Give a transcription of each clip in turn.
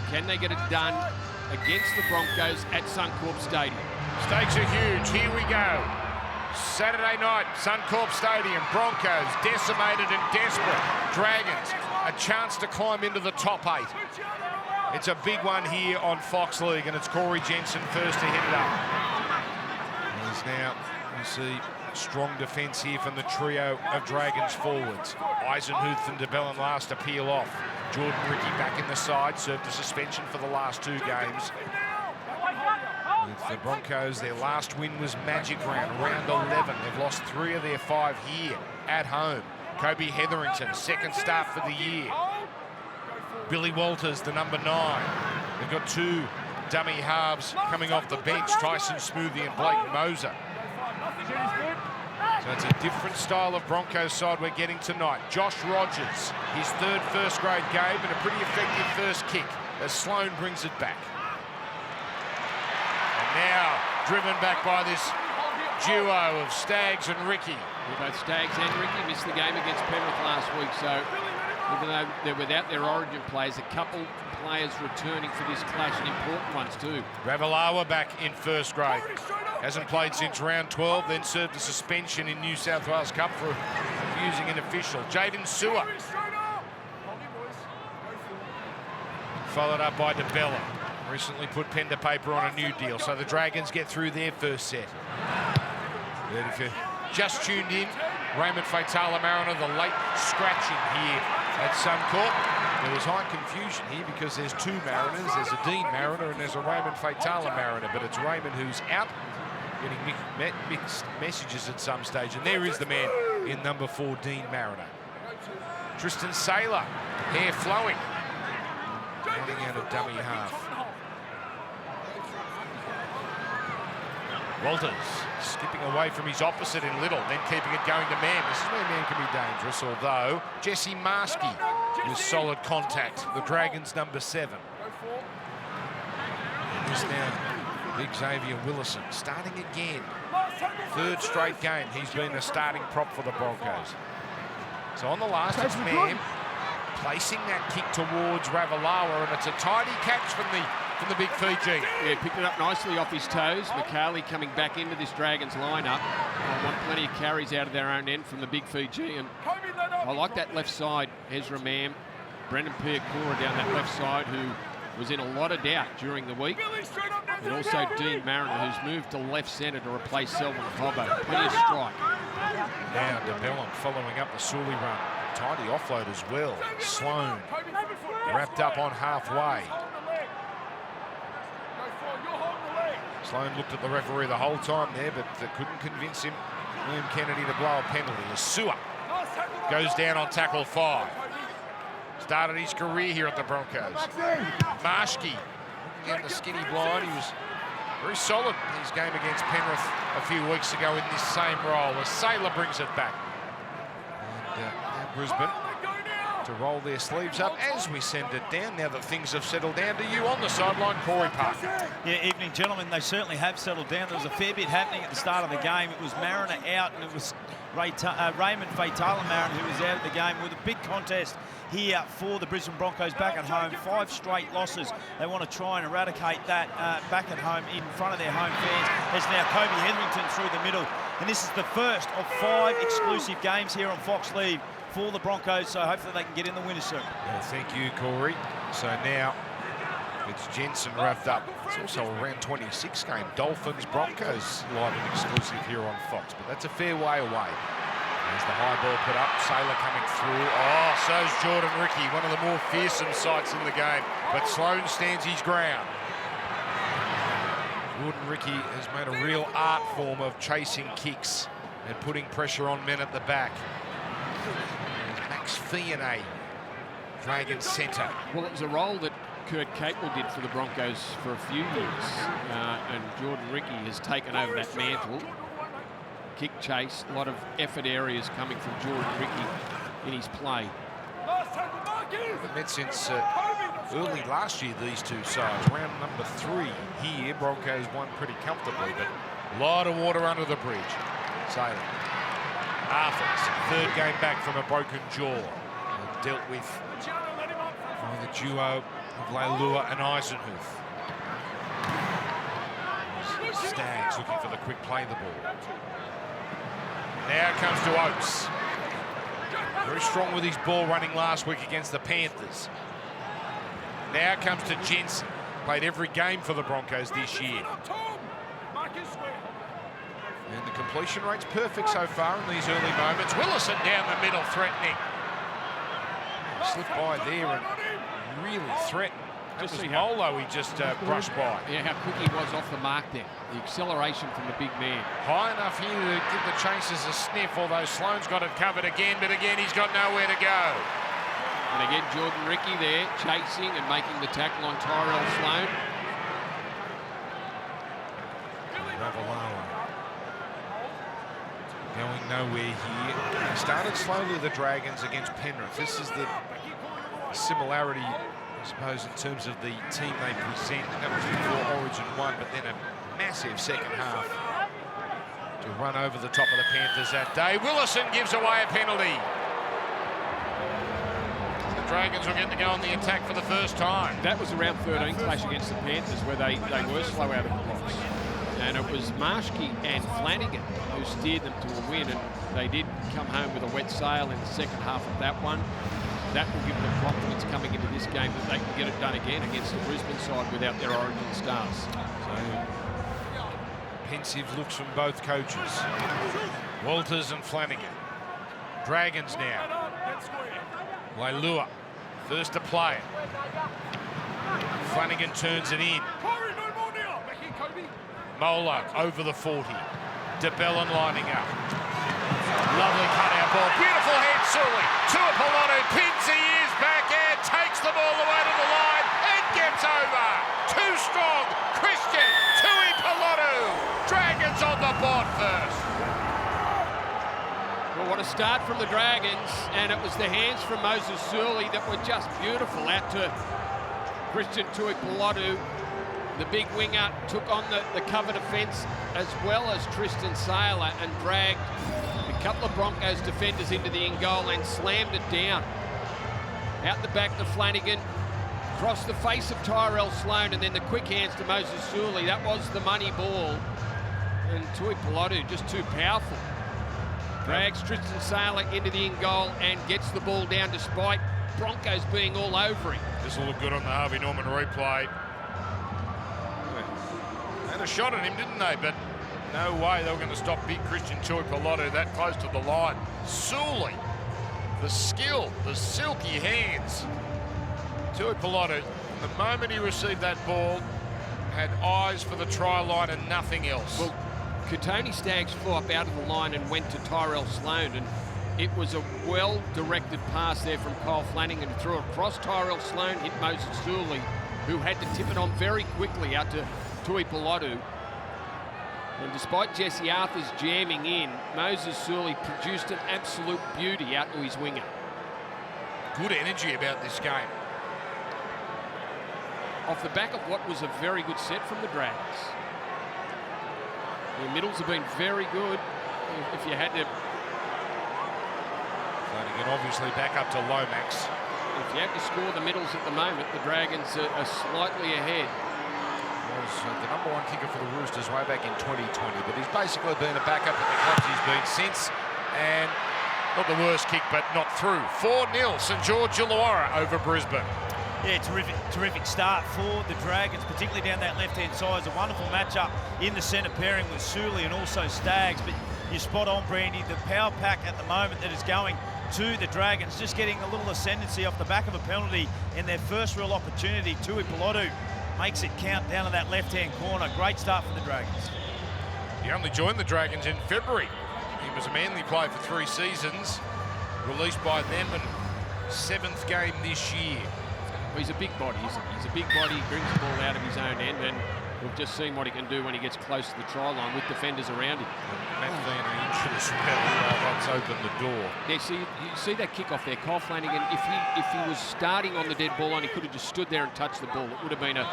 Can they get it done against the Broncos at Suncorp Stadium? Stakes are huge. Here we go. Saturday night, Suncorp Stadium. Broncos decimated and desperate. Dragons, a chance to climb into the top 8. It's a big one here on Fox League, and it's Corey Jensen first to hit it up. As now you see strong defence here from the trio of Dragons forwards. Eisenhuth and DeBellin last to peel off. Jordan Ricky back in the side, served a suspension for the last 2 games. With the Broncos, their last win was Magic Round, round 11. They've lost 3 of their 5 here at home. Kobe Hetherington, second start for the year. Billy Walters, the number 9. They've got 2 dummy halves coming off the bench, Tyson Smoothie and Blake Moser. So it's a different style of Broncos side we're getting tonight. Josh Rogers, his 3rd first-grade game and a pretty effective first kick as Sloane brings it back. And now driven back by this duo of Staggs and Ricky. Both Staggs and Ricky missed the game against Penrith last week, so even though they're without their origin players, a couple players returning for this clash, and important ones too. Ravalawa back in first grade. Hasn't played since round 12, then served a suspension in New South Wales Cup for abusing an official. Jaden Sewer. Followed up by DeBella. Recently put pen to paper on a new deal, so the Dragons get through their first set. But if you just tuned in, Raymond Faitala-Mariner, the late scratching here at Suncorp. There was high confusion here because there's 2 Mariners. There's a Dean Mariner and there's a Raymond Faitala-Mariner, but it's Raymond who's out, getting mixed messages at some stage. And there is the man in number 4, Dean Mariner. Tristan Saylor, hair flowing, running out of dummy half. Walters skipping away from his opposite in Little, then keeping it going to Mann. This is where Mann can be dangerous, although Jesse Marski with solid contact. The Dragons number 7. Here's now big Xavier Willison starting again. 3rd straight game he's been a starting prop for the Broncos. So on the last, it's Mann placing that kick towards Ravalawa, and it's a tidy catch from the big Fiji. Yeah, picked it up nicely off his toes. McCarley coming back into this Dragons lineup. Want plenty of carries out of their own end from the big Fiji. And I like that left side. Ezra Mam, Brendan Piakura down that left side, who was in a lot of doubt during the week. And also Dean Mariner, who's moved to left centre to replace Selwyn Cobbo. Plenty of strike. Now DeBellin following up the Sully run. Tidy offload as well. Sloane wrapped up on halfway. Sloane looked at the referee the whole time there, but couldn't convince him, William Kennedy, to blow a penalty. As Sewer goes down on tackle 5. Started his career here at the Broncos. Marschke, again the skinny blind, he was very solid in his game against Penrith a few weeks ago in this same role. As Saylor brings it back. And now Brisbane to roll their sleeves up as we send it down, now that things have settled down. To you on the sideline, Corey Parker. Yeah, evening, gentlemen. They certainly have settled down. There was a fair bit happening at the start of the game. It was Mariner out, and it was Raymond Faitala-Mariner who was out of the game, with a big contest here for the Brisbane Broncos back at home. 5 straight losses. They want to try and eradicate that back at home in front of their home fans. There's now Kobe Hetherington through the middle, and this is the first of 5 exclusive games here on Fox League for the Broncos, so hopefully they can get in the winners soon. Yeah, thank you, Corey. So now it's Jensen wrapped up. It's also a round 26 game. Dolphins Broncos live and exclusive here on Fox, but that's a fair way away. There's the high ball put up. Saylor coming through. Oh, so's Jordan Ricky, one of the more fearsome sights in the game, but Sloane stands his ground. Jordan Ricky has made a real art form of chasing kicks and putting pressure on men at the back. There's Max Fianay, Dragons centre. Well, it was a role that Kurt Capewell did for the Broncos for a few years, and Jordan Ricky has taken over that mantle. Kick chase, a lot of effort areas coming from Jordan Ricky in his play. Haven't met since early last year, these two sides. Round number 3 here, Broncos won pretty comfortably, but a lot of water under the bridge. Saylor. Arthurs, 3rd game back from a broken jaw. Dealt with by the duo of Leilua and Eisenhuth. Staggs looking for the quick play of the ball. Now it comes to Oates. Very strong with his ball running last week against the Panthers. Now it comes to Jensen. Played every game for the Broncos this year. And the completion rate's perfect so far in these early moments. Willison down the middle, threatening. Slipped by there and really threatened. That was Molo he just brushed by. Yeah, how quick he was off the mark there. The acceleration from the big man. High enough here to give the chasers a sniff, although Sloane's got it covered again, but again he's got nowhere to go. And again, Jordan Ricky there, chasing and making the tackle on Tyrell Sloane. Ravalawa going nowhere here. They started slowly, the Dragons, against Penrith. This is the similarity, I suppose, in terms of the team they present. That was before Origin 1, but then a massive second half to run over the top of the Panthers that day. Willison gives away a penalty. The Dragons will get to go on the attack for the first time. That was a round 13 clash against the Panthers where they were slow out of the box. And it was Marshke and Flanagan who steered them to a win, and they did come home with a wet sail in the second half of that one. That will give them confidence coming into this game that they can get it done again against the Brisbane side without their origin stars. So, pensive looks from both coaches. Walters and Flanagan. Dragons now. Leilua, first to play it. Flanagan turns it in. Molo over the 40. DeBellin lining up. Lovely cut-out ball. Beautiful head, Sully. Tuipolotu pins the ears back and takes the ball away to the line and gets over. Too strong. Christian Tuipolotu. Dragons on the board first. Well, what a start from the Dragons, and it was the hands from Moses Sully that were just beautiful out to Christian Tuipolotu. The big winger took on the cover defence as well as Tristan Sailor and dragged a couple of Broncos defenders into the in goal and slammed it down. Out the back to Flanagan, across the face of Tyrell Sloane, and then the quick hands to Moses Sully. That was the money ball. And Tuipolotu just too powerful. Drags Tristan Sailor into the in goal and gets the ball down despite Broncos being all over him. This will look good on the Harvey Norman replay. Had a shot at him, didn't they? But no way they were going to stop big Christian Tuipolotu that close to the line. Sully, the skill, the silky hands. Tuipolotu, the moment he received that ball, had eyes for the try line and nothing else. Well, Kotoni Staggs flew up out of the line and went to Tyrell Sloane, and it was a well-directed pass there from Kyle Flanagan, who threw it across Tyrell Sloane, hit Moses Sully, who had to tip it on very quickly out to Tuipolotu. And despite Jesse Arthur's jamming in, Moses Sully produced an absolute beauty out to his winger. Good energy about this game. Off the back of what was a very good set from the Dragons. The middles have been very good. If you had to... Flanagan obviously back up to Lomax. If you have to score the middles at the moment, the Dragons are slightly ahead. Was the number one kicker for the Roosters way back in 2020, but he's basically been a backup at the clubs he's been since, and not the worst kick, but not through. 4-0 St George Illawarra over Brisbane. Yeah, terrific start for the Dragons, particularly down that left-hand side. It's a wonderful matchup in the centre pairing with Sully and also Staggs, but you're spot on, Brandy. The power pack at the moment that is going to the Dragons, just getting a little ascendancy off the back of a penalty in their first real opportunity. Tuipolotu makes it count down in that left-hand corner. Great start for the Dragons. He only joined the Dragons in February. He was a Manly player for 3 seasons, released by them in 7th game this year. Well, he's a big body, isn't he? He's a big body, he brings the ball out of his own end, and we've just seen what he can do when he gets close to the try line with defenders around him. Matt Vanna inches once opened the door. Yeah, see, you see that kick off there, Kyle Flanagan. If he was starting on the dead ball line, he could have just stood there and touched the ball. It would have been a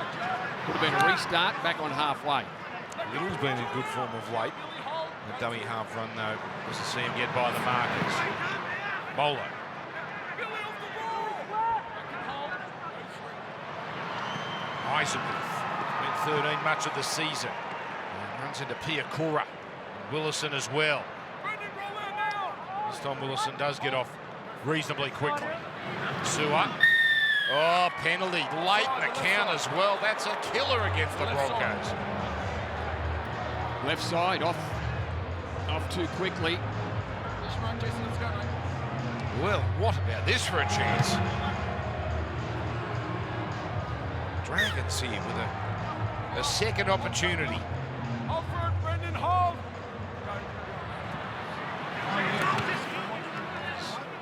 restart back on halfway. Little's been in good form of late. The dummy half run though was to see him get by the markers. Molo. Eisenhuth, been 13 much of the season. And runs into Piakura. Willison as well. This time Willison does get off reasonably quickly. Su'a. Oh, penalty late in the count as well. That's a killer against the Broncos. Left side off too quickly. Well, what about this for a chance? Dragons here with a second opportunity.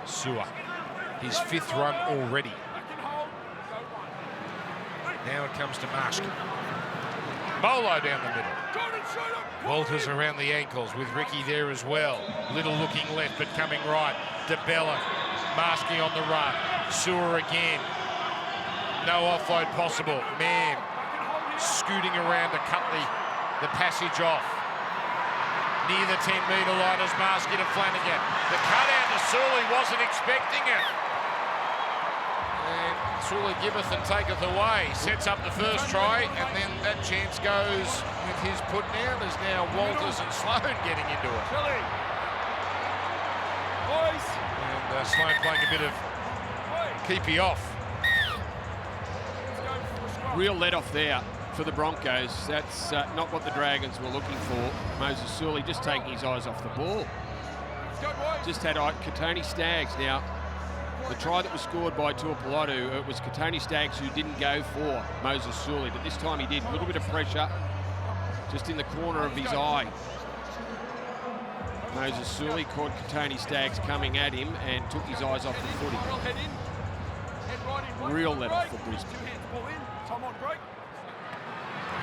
Su'a, his 5th run already. Now it comes to Marshall. Bolo down the middle. Walters around the ankles with Ricky there as well. Little looking left, but coming right. DeBella masking on the run. Su'a again. No offload possible. Mann scooting around to cut the passage off. Near the 10-metre line as Marsky to Flanagan. The cut out to Sully, wasn't expecting it. And Sully giveth and taketh away. Sets up the first try, and then that chance goes with his put down. There's now Walters and Sloan getting into it. And Sloan playing a bit of keepy off. Real let-off there for the Broncos. That's not what the Dragons were looking for. Moses Sully just taking his eyes off the ball. Just had Katoni Staggs. Now, the try that was scored by Tuapolotu, it was Katoni Staggs who didn't go for Moses Sully, but this time he did. A little bit of pressure just in the corner of his eye. Moses Sully caught Katoni Staggs coming at him and took his eyes off the footy. Real let-off for Brisbane.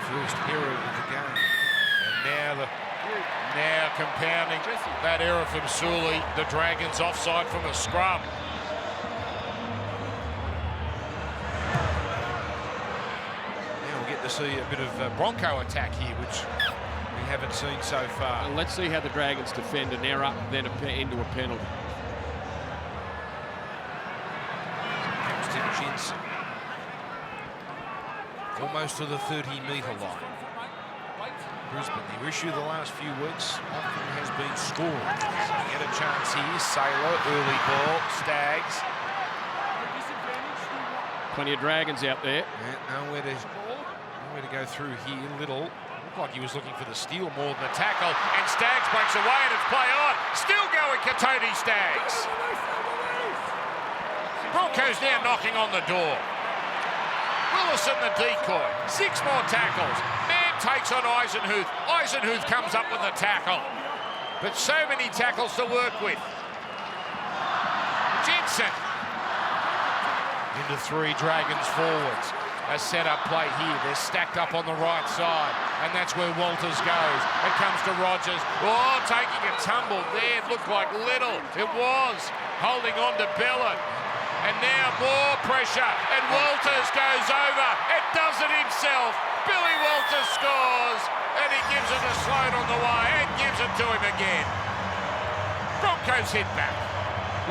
First error of the game. And now compounding that error from Sully. The Dragons offside from a scrum. Now we'll get to see a bit of Bronco attack here, which we haven't seen so far. And let's see how the Dragons defend an error, then into a penalty. Comes to Jensen. Almost to the 30-metre line. Brisbane, the issue the last few weeks often has been scoring. So get a chance here. Sailor, early ball, Staggs. Plenty of Dragons out there. Yeah, nowhere to go through here. Little looked like he was looking for the steal more than the tackle. And Staggs breaks away and it's play on. Still going Katoni Staggs. Broncos now knocking on the door. Willison the decoy. 6 more tackles. Mann takes on Eisenhuth. Eisenhuth comes up with a tackle. But so many tackles to work with. Jensen. Into 3 Dragons forwards. A set-up play here. They're stacked up on the right side. And that's where Walters goes. It comes to Rogers. Oh, taking a tumble there. It looked like Little. It was. Holding on to Bellin. And now more pressure, and Walters goes over and does it himself. Billy Walters scores, and he gives it to Sloan on the way, and gives it to him again. Broncos hit back.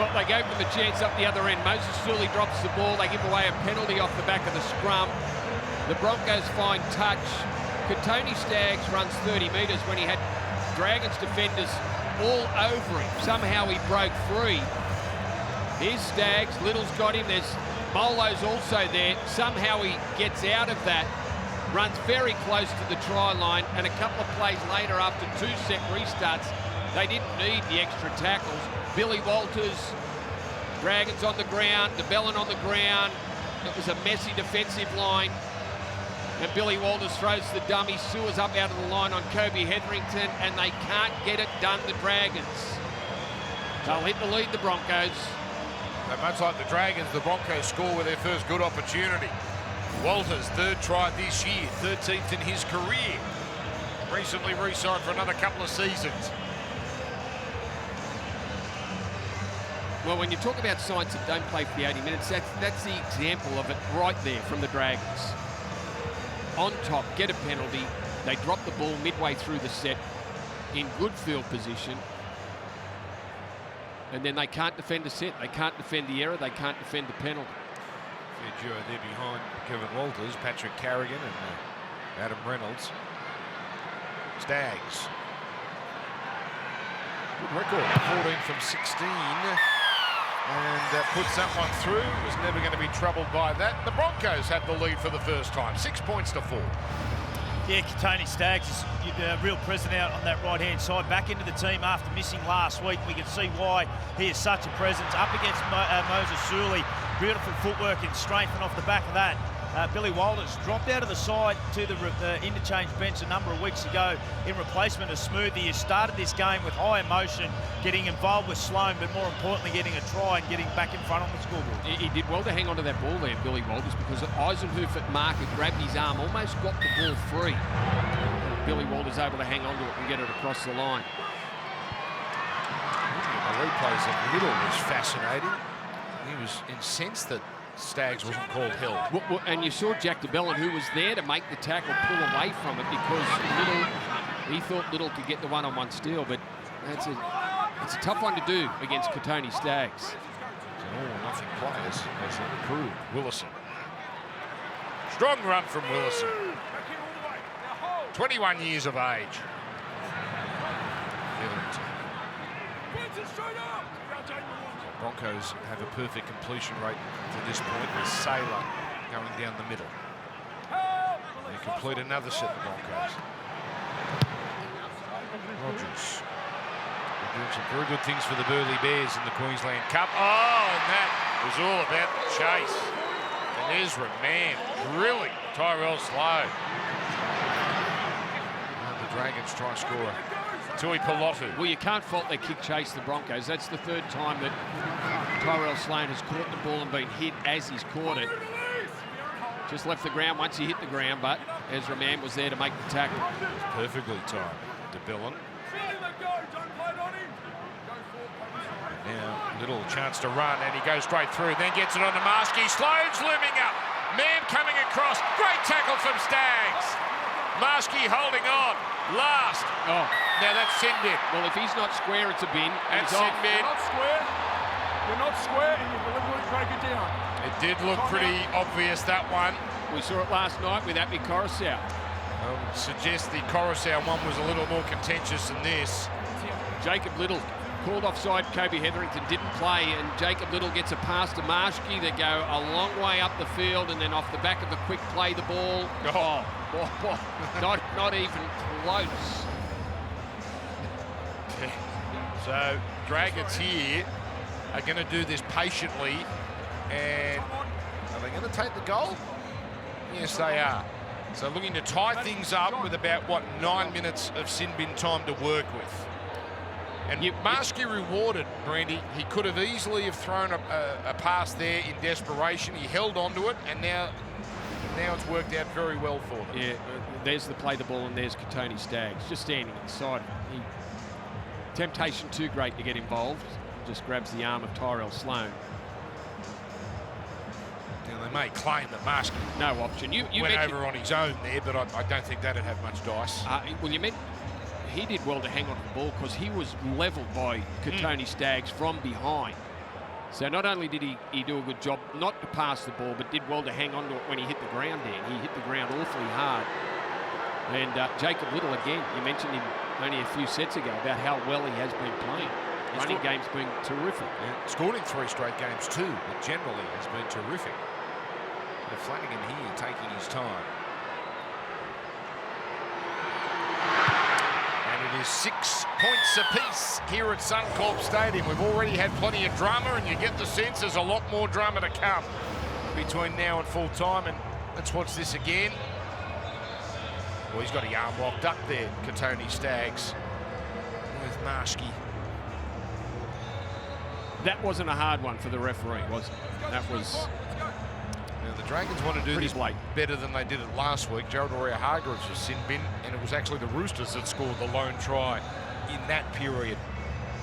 Well, they gave them a chance up the other end. Moses Sully drops the ball. They give away a penalty off the back of the scrum. The Broncos find touch. Katoni Staggs runs 30 metres when he had Dragons defenders all over him. Somehow he broke free. Here's Staggs, Little's got him, there's Molo's also there. Somehow he gets out of that, runs very close to the try line, and a couple of plays later after 2 set restarts, they didn't need the extra tackles. Billy Walters, Dragons on the ground, DeBellin on the ground. It was a messy defensive line. And Billy Walters throws the dummy. Su'a's up out of the line on Kobe Hetherington, and they can't get it done, the Dragons. They'll hit the lead, the Broncos. So much like the Dragons, the Broncos score with their first good opportunity. Walters, 3rd try this year, 13th in his career. Recently re-signed for another couple of seasons. Well, when you talk about sides that don't play for the 80 minutes, that's the example of it right there from the Dragons. On top, get a penalty. They drop the ball midway through the set in good field position. And then they can't defend a set. They can't defend the error. They can't defend the penalty. Fair duo there behind Kevin Walters, Patrick Carrigan and Adam Reynolds. Stags. Good record, 14 from 16. And puts that one through. Was never going to be troubled by that. The Broncos had the lead for the first time, 6 points to 4. Yeah, Tony Staggs is a real presence out on that right-hand side. Back into the team after missing last week. We can see why he is such a presence. Up against Moses Suli. Beautiful footwork and strength, and off the back of that, Billy Walters dropped out of the side to the interchange bench a number of weeks ago in replacement of Smoothie. He started this game with high emotion, getting involved with Sloan, but more importantly, getting a try and getting back in front on the scoreboard. He did well to hang on to that ball there, Billy Walters, because Eisenhuth at marker grabbed his arm, almost got the ball free. Billy Walters able to hang on to it and get it across the line. The replays of Little was fascinating. He was incensed that Staggs wasn't called held. Well, and you saw Jack DeBellin, who was there to make the tackle, pull away from it because he thought Little could get the one-on-one steal, but it's a tough one to do against Katoni Staggs. It's an all-or-nothing players as it improved. Willison. Strong run from Willison. 21 years of age. Broncos have a perfect completion rate to this point with Saylor going down the middle. They complete another set, the Broncos. Rogers. They're doing some very good things for the Burleigh Bears in the Queensland Cup. Oh, and that was all about the chase. And Ezra Mann drilling Tyrell Sloan. And the Dragons try and score Tui Pilotu. Well, you can't fault their kick chase, the Broncos. That's the third time that Tyrell Sloan has caught the ball and been hit as he's caught it. Just left the ground once he hit the ground, but Ezra Mann was there to make the tackle. Perfectly timed. DeBellin. Now, little chance to run, and he goes straight through, then gets it on to Marsky. Sloan's looming up. Mann coming across. Great tackle from Staggs. Marsky holding on. Last. Oh. Now that's sin bin. Well, if he's not square, it's a bin. That's sin bin. You're not square. You're not square, and you deliberately break it down. It did look pretty obvious, that one. We saw it last night with Appy Coruscant. I would suggest the Coruscant one was a little more contentious than this. Jacob Little called offside. Kobe Hetherington didn't play, and Jacob Little gets a pass to Marshke. They go a long way up the field, and then off the back of the quick play, the ball. Not even close. So Dragons here are going to do this patiently, and are they going to take the goal? Yes, they are. So looking to tie things up with about, 9 minutes of sin bin time to work with. And Marsky rewarded, Brandy. He could have easily have thrown a pass there in desperation. He held onto it, and now it's worked out very well for them. Yeah, there's the play the ball, and there's Katoni Staggs just standing inside. Temptation too great to get involved. Just grabs the arm of Tyrell Sloan. Now they may claim that Marsky no option. You went over on his own there, but I don't think that'd have much dice. Well, you meant he did well to hang on to the ball because he was levelled by Katoni Staggs from behind. So not only did he do a good job not to pass the ball, but did well to hang on to it when he hit the ground there. He hit the ground awfully hard. And Jacob Little, again, you mentioned him only a few sets ago about how well he has been playing. Running game's been terrific. Yeah. Scored in 3 straight games too, but generally has been terrific. And Flanagan here taking his time. And it is 6 points apiece here at Suncorp Stadium. We've already had plenty of drama, and you get the sense there's a lot more drama to come between now and full time. And let's watch this again. Well, he's got a arm locked up there, Katoni Staggs, with Marshke. That wasn't a hard one for the referee, was it? That was... Now, the Dragons want to do this better than they did it last week. Gerald Aurea-Hargreaves was sin bin, and it was actually the Roosters that scored the lone try in that period.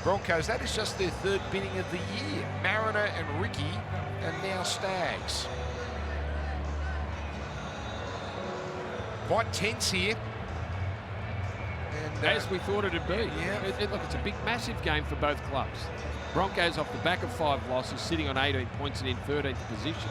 Broncos, that is just their 3rd binning of the year. Mariner and Ricky, and now Staggs. Quite tense here. And, as we thought it'd be. Yeah. Look, it's a big, massive game for both clubs. Broncos off the back of 5 losses, sitting on 18 points and in 13th position.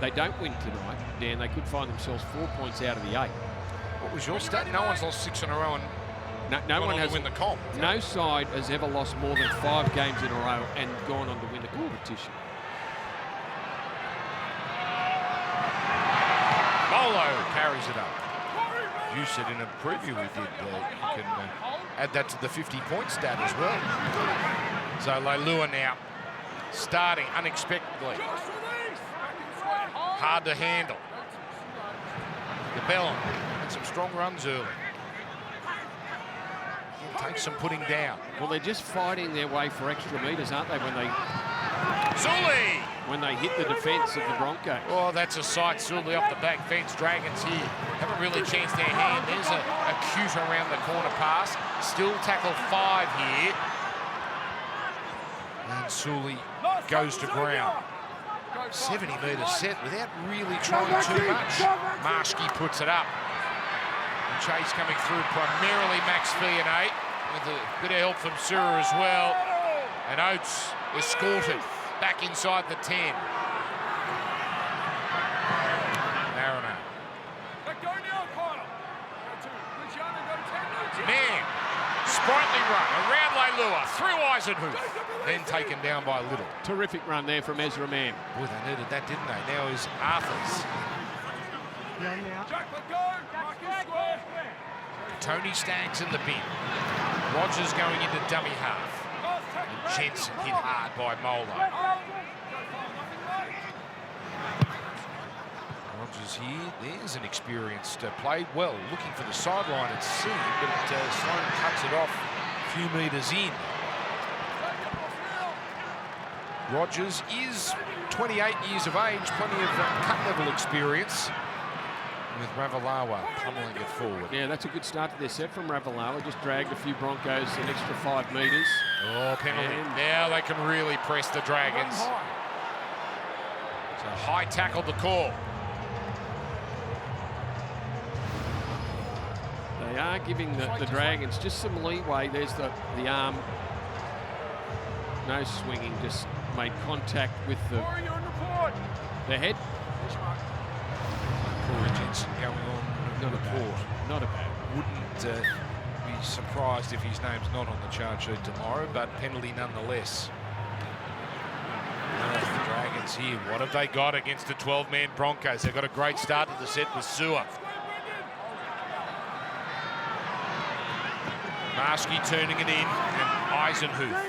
they don't win tonight, Dan, they could find themselves 4 points out of the 8. What was your stat? No one's lost 6 in a row and no one has win the comp. No side has ever lost more than 5 games in a row and gone on to win the competition. Molo carries it up. You said in a preview we did, you can add that to the 50-point stat as well. So Leilua now starting unexpectedly. Hard to handle. The Bellum had some strong runs early. Takes some putting down. Well, they're just fighting their way for extra metres, aren't they, Zuli! when they hit the defence of the Broncos? Oh, that's a sight. Zuli off the back fence. Dragons here haven't really chanced their hand. There's a cute around the corner pass. Still tackle 5 here. And Zuli goes to ground. 70 metres set without really trying too much. Marshke puts it up. And Chase coming through, primarily Max Fionney, with a bit of help from Sura as well. And Oates escorted back inside the 10. Mariner. Man, sprightly run around Leilua, through Eisenhuth, then taken down by Little. Terrific run there from Ezra Mam. Boy, they needed that, didn't they? Now is Arthurs. Tony Staggs in the bin. Rogers going into dummy half. And Jensen hit hard by Molo. Rogers here, there's an experienced play. Well, looking for the sideline at sea, but Sloan cuts it off a few metres in. Rogers is 28 years of age, plenty of cut-level experience, with Ravalawa pummeling it forward. Yeah, that's a good start to their set from Ravalawa. Just dragged a few Broncos an extra 5 metres. Oh, penalty. And now they can really press the Dragons. So high tackle the call. They are giving the Dragons just some leeway. There's the arm. No swinging, just made contact with the head. Corey Jensen going on. Not a bad. Wouldn't be surprised if his name's not on the charge sheet tomorrow, but penalty nonetheless. The Dragons here, what have they got against the 12-man Broncos? They've got a great start to the set with Sua. Marshke turning it in, and Eisenhuth.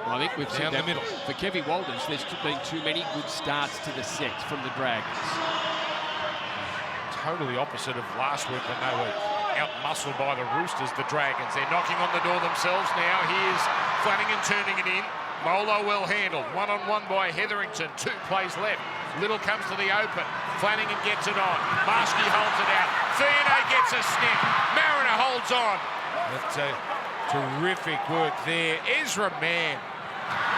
I think we've seen that for Kevy Walters. There's been too many good starts to the sets from the Dragons. Totally opposite of last week when they were out-muscled by the Roosters, the Dragons. They're knocking on the door themselves now. Here's Flanagan turning it in. Molo well handled. One-on-one by Hetherington. 2 plays left. Little comes to the open. Flanagan gets it on. Marshke holds it out. Fionney gets a sniff. Mariner holds on. But terrific work there. Ezra Mann.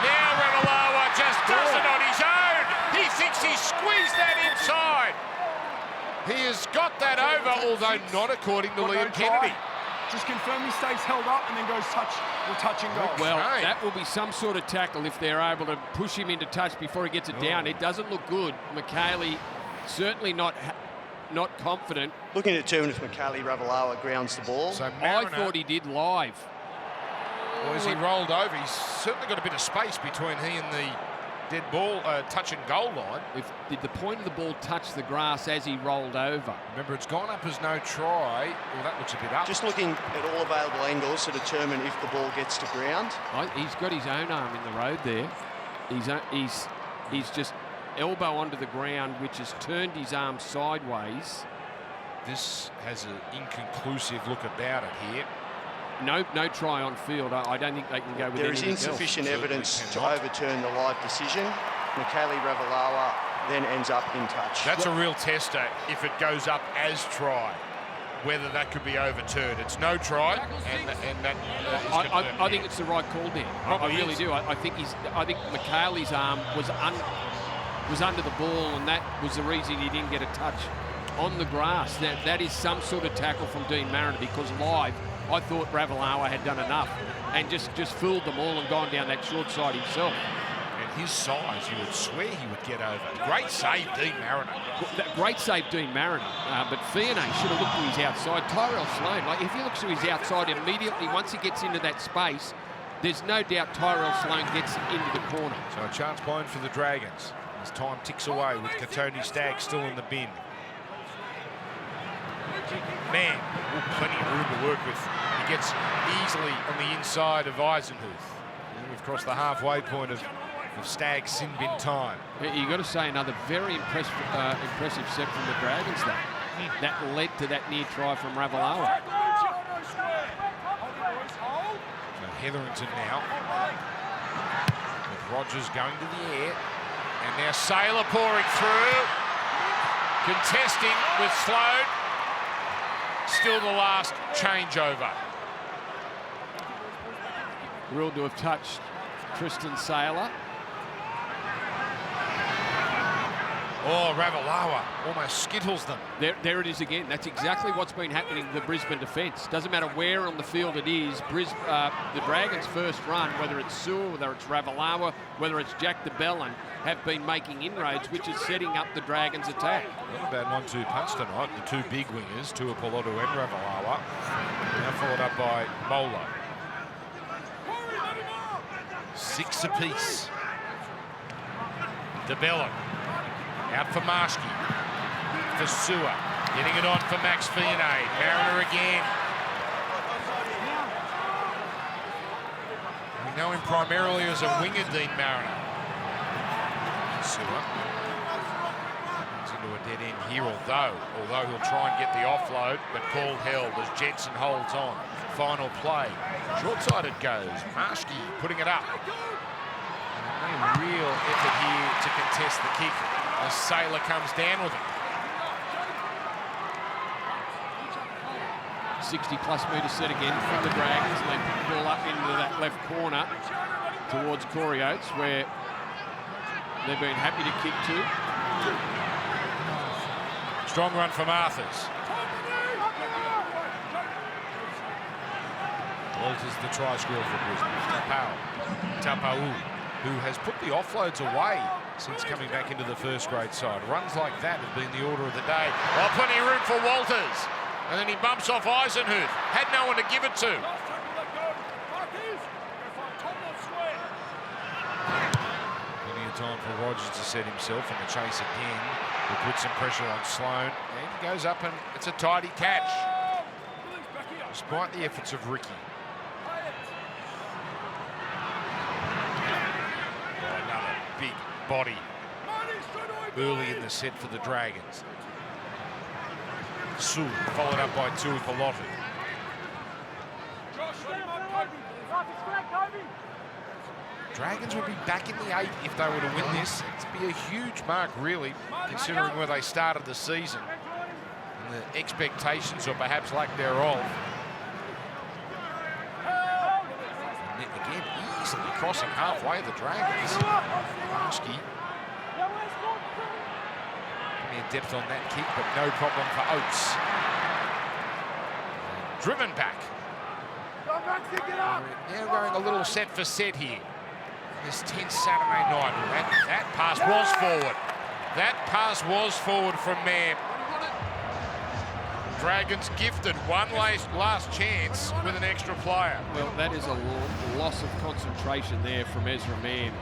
Now Ravalawa just does it on his own. He thinks he squeezed that inside. He has got that over, although not according to Liam Kennedy. Just confirm he stays held up and then goes touch and go. Well, that will be some sort of tackle if they're able to push him into touch before he gets it down. It doesn't look good. McKaylee certainly not confident. Looking to determine if Ravalawa grounds the ball. So I thought he did live. Or as he rolled over, he's certainly got a bit of space between he and the dead ball, touch and goal line. Did the point of the ball touch the grass as he rolled over? Remember, it's gone up as no try. Well, that looks a bit up. Just looking at all available angles to determine if the ball gets to ground. He's got his own arm in the road there. He's just elbow onto the ground, which has turned his arm sideways. This has an inconclusive look about it here. No try on field. I don't think they can go with anything else. There is insufficient evidence to overturn the live decision. Ravalawa then ends up in touch. That's a real tester if it goes up as try, whether that could be overturned. It's no try, and that I think it's the right call, Dan. I really do. I think McKaylee's arm was under the ball, and that was the reason he didn't get a touch on the grass. That is some sort of tackle from Dean Mariner, because live, I thought Ravalawa had done enough and just fooled them all and gone down that short side himself. And his size, you would swear he would get over. Great save, Dean Mariner. Great save, Dean Mariner. But Fiona should have looked to his outside. Tyrell Sloan, like if he looks to his outside immediately, once he gets into that space, there's no doubt Tyrell Sloan gets into the corner. So a chance point for the Dragons as time ticks away with Katoni Stagg still in the bin. Man, plenty of room to work with. He gets easily on the inside of Eisenhuth. And we've crossed the halfway point of Stagg's sin bin time. You've got to say another very impressive set from the Dragons there. That led to that near try from Ravalawa. So Hetherington now. With Rogers going to the air. And now Saylor pouring through. Contesting with Sloan. Still the last changeover. Ruled to have touched Tristan Saylor. Oh, Ravalawa almost skittles them. There it is again. That's exactly what's been happening to the Brisbane defence. Doesn't matter where on the field it is. The Dragons' first run, whether it's Sewell, whether it's Ravalawa, whether it's Jack DeBellin, have been making inroads, which is setting up the Dragons' attack. Not a bad 1-2 punch tonight. The two big wingers, Tuipulotu and Ravalawa. Now followed up by Mola. 6 apiece. DeBellin. Out for Marshke. For Sewer. Getting it on for Max Fionnay. Mariner again. We know him primarily as a winger, Dean Mariner. Sewer. He's into a dead end here, although he'll try and get the offload, but call held as Jensen holds on. Final play. Short-sided goes. Marshke putting it up. No real effort here to contest the kick as Saylor comes down with it. 60-plus metre set again from the Dragons, and they put the ball up into that left corner towards Corey Oates, where they've been happy to kick to. Strong run from Arthurs. Walters the try scorer for Brisbane. Tapau, who has put the offloads away since coming back into the first grade side. Runs like that have been the order of the day. Well, plenty of room for Walters. And then he bumps off Eisenhuth. Had no one to give it to. Plenty of time for Rogers to set himself in the chase again. He puts some pressure on Sloan. And he goes up and it's a tidy catch. Despite the efforts of Ricky. Another big body early in the set for the Dragons. Su followed up by Tuipulotu. Dragons would be back in the 8 if they were to win this. It'd be a huge mark, really, considering where they started the season and the expectations, or perhaps lack thereof. And again, easily crossing halfway, the Dragons. Marshke. Plenty of depth on that kick, but no problem for Oates. Driven back. Now going a little set for set here. This tense Saturday night. That pass was forward. That pass was forward from Mam. Dragons gifted one last chance with an extra player. Well, that is a loss of concentration there from Ezra Mam.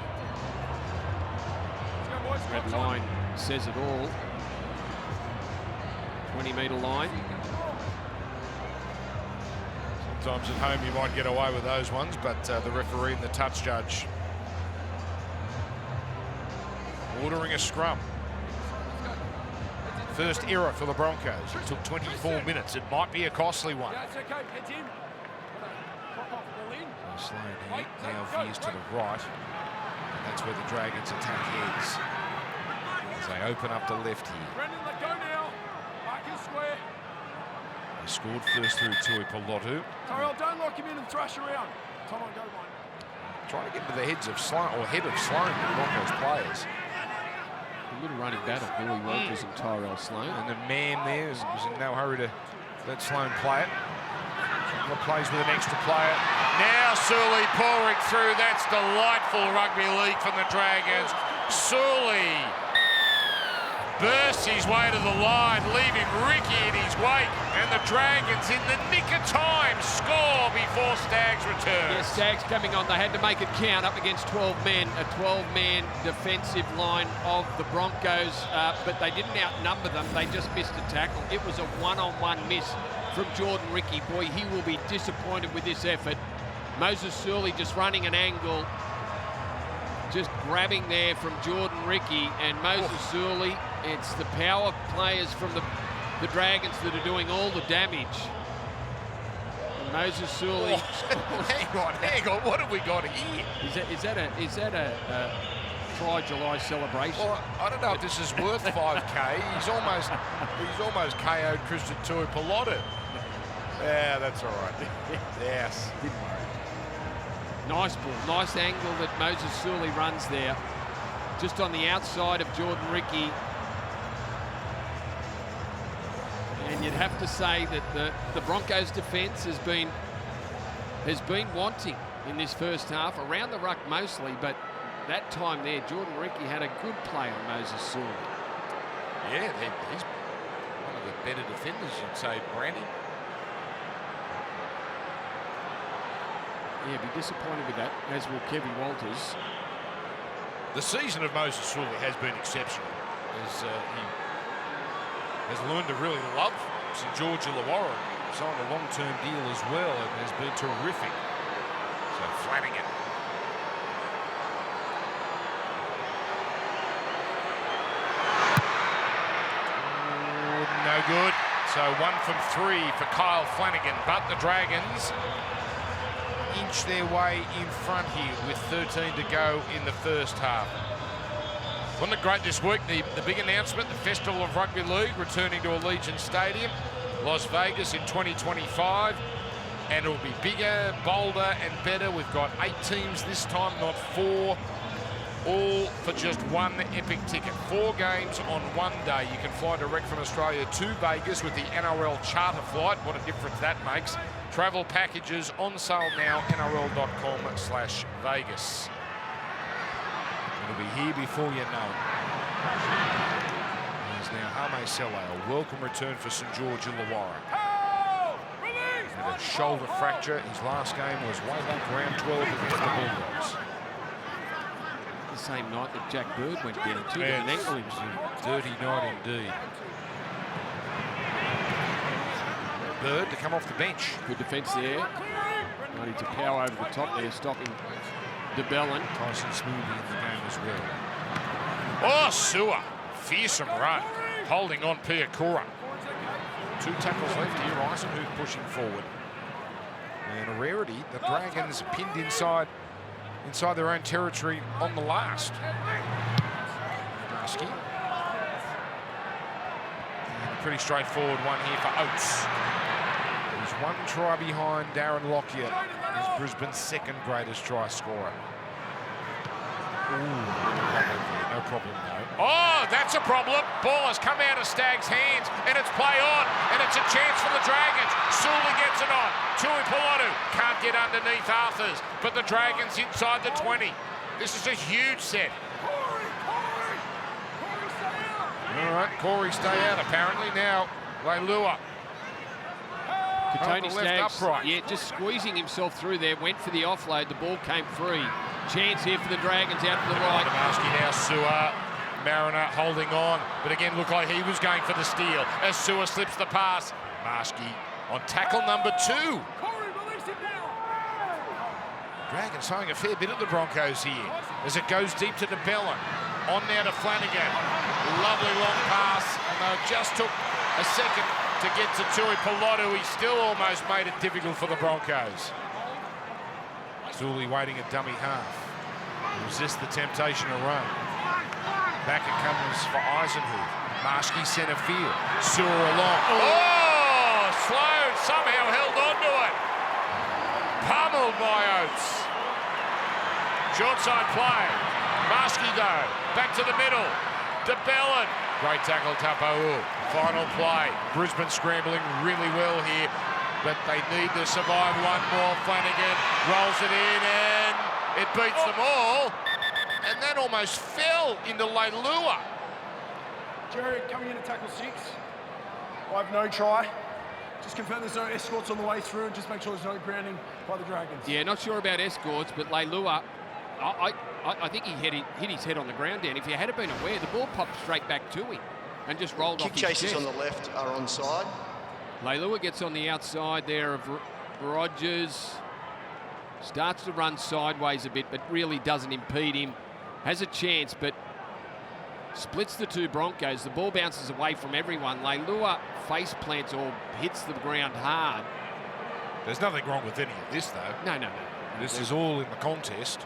Red line says it all. 20-metre line. Sometimes at home you might get away with those ones, but the referee and the touch judge ordering a scrum. First error for the Broncos. It took 24 minutes. It might be a costly one. Sloan here now veers to the right. And that's where the Dragons attack heads. As they open up the left here. They scored first through Tuipulotu. Tyrell, don't lock him in and thrash around. Come on, go one. Trying to get into the heads of Sloan, or head of Sloan, the Broncos players. A little running battle, Billy Walters and Tyrell Sloan. And the man there was in no hurry to let Sloan play it. couple of plays with an extra player. Now Sully pouring through. That's delightful rugby league from the Dragons. Sully bursts his way to the line, leaving Ricky in his wake, and the Dragons in the nick of time score before Staggs returns. Yes, Staggs coming on. They had to make it count up against 12 men, a 12-man defensive line of the Broncos, but they didn't outnumber them. They just missed a tackle. It was a one-on-one miss from Jordan Ricky. Boy, he will be disappointed with this effort. Moses Sully just running an angle, just grabbing there from Jordan Ricky, and Moses Sully. It's the power players from the Dragons that are doing all the damage. And Moses Sully. Hang on. What have we got here? Is that a Try July celebration? Well, I don't know if this is worth 5K. He's almost KO'd Christian Tuipulotu. Yeah, that's all right. Yes. Nice ball, nice angle that Moses Sully runs there, just on the outside of Jordan Ricky. And you'd have to say that the Broncos' defence has been wanting in this first half, around the ruck mostly, but that time there, Jordan Ricky had a good play on Moses Sully. Yeah, he's one of the better defenders, you'd say, Brandy. Yeah, be disappointed with that, as will Kevin Walters. The season of Moses Sully has been exceptional, as he has learned to really love St George Illawarra. Signed a long-term deal as well, and has been terrific. So Flanagan. No good. So 1 from 3 for Kyle Flanagan, but the Dragons inch their way in front here with 13 to go in the first half. Wasn't it great this week, the big announcement, the Festival of Rugby League returning to Allegiant Stadium, Las Vegas in 2025, and it'll be bigger, bolder and better. We've got 8 teams this time, not 4, all for just one epic ticket. 4 games on one day. You can fly direct from Australia to Vegas with the NRL charter flight. What a difference that makes. Travel packages on sale now, nrl.com/Vegas. It'll be here before you know it. There's now Hame Sele, a welcome return for St George Illawarra. Had a shoulder fracture. His last game was way back round 12 against the Bulldogs. The same night that Jack Bird went down too, with an ankle injury. Dirty night indeed. Bird to come off the bench. Good defence there. Ready to power over the top there, stopping DeBellin. Tyson Smoothie in the game as well. Oh, Sewer. Fearsome run. Holding on Piakura. 2 tackles left here. Eisenhuth pushing forward. And a rarity, the Dragons pinned inside their own territory on the last. Marsky. And a pretty straightforward one here for Oates. He's 1 try behind Darren Lockyer, who's Brisbane's 2nd greatest try scorer. Ooh, no problem though. Oh, that's a problem. Ball has come out of Staggs' hands, and it's play on, and it's a chance for the Dragons. Sully gets it on. Tuipulotu can't get underneath Arthurs, but the Dragons inside the 20. This is a huge set. All right, Corey stay out apparently. Now Leilua. Tony Staggs, yeah, just squeezing himself through there, went for the offload, the ball came free. Chance here for the Dragons out to the right. Marsky now, Sewer, Mariner holding on, but again looked like he was going for the steal as Sewer slips the pass. Marsky on tackle number 2. Dragons throwing a fair bit of the Broncos here as it goes deep to DeBellin. On now to Flanagan. Lovely long pass, although it just took a second to get to Tuipulotu. He still almost made it difficult for the Broncos. Sully waiting at dummy half. Resist the temptation to run. Back it comes for Eisenhuth. Marsky centre field. Sewer along. Oh! Sloan somehow held on to it. Pummeled by Oates. Short side play. Marsky though. Back to the middle. DeBellin. Great tackle, Tapau. Final play. Brisbane scrambling really well here. but they need to survive one more. Flanagan rolls it in and it beats them all. And that almost fell into Leilua. Jerry coming in to tackle 6. I have no try. Just confirm there's no escorts on the way through and just make sure there's no grounding by the Dragons. Yeah, not sure about escorts, but Leilua, I think he hit his head on the ground down. If he had been aware, the ball popped straight back to him and just rolled off his chest. Kick chasers on the left are onside. Leilua gets on the outside there of Rogers. Starts to run sideways a bit, but really doesn't impede him. Has a chance, but splits the two Broncos. The ball bounces away from everyone. Leilua face plants or hits the ground hard. There's nothing wrong with any of this, though. No. This is all in the contest.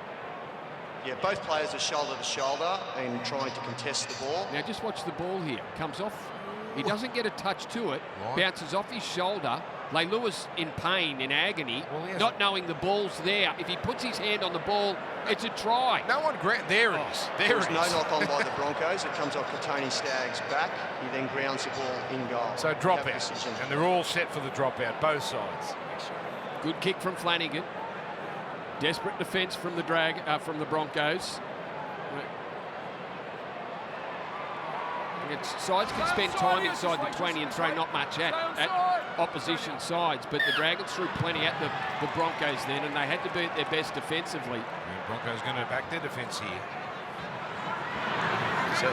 Yeah, both players are shoulder to shoulder and trying to contest the ball. Now just watch the ball here. Comes off. He doesn't get a touch to it. Right. Bounces off his shoulder. Leilua's in pain, in agony, not knowing the ball's there. If he puts his hand on the ball, it's a try. No one there it is. There There's it no is. knock on by the Broncos. It comes off Katoni Stagg's back. He then grounds the ball in goal. So drop out. And they're all set for the dropout, both sides. Good kick from Flanagan. Desperate defence from the Broncos. Sides can spend time inside the 20 and throw not much at opposition sides, but the Dragons threw plenty at the Broncos then, and they had to be at their best defensively. The Broncos going to back their defence here. So.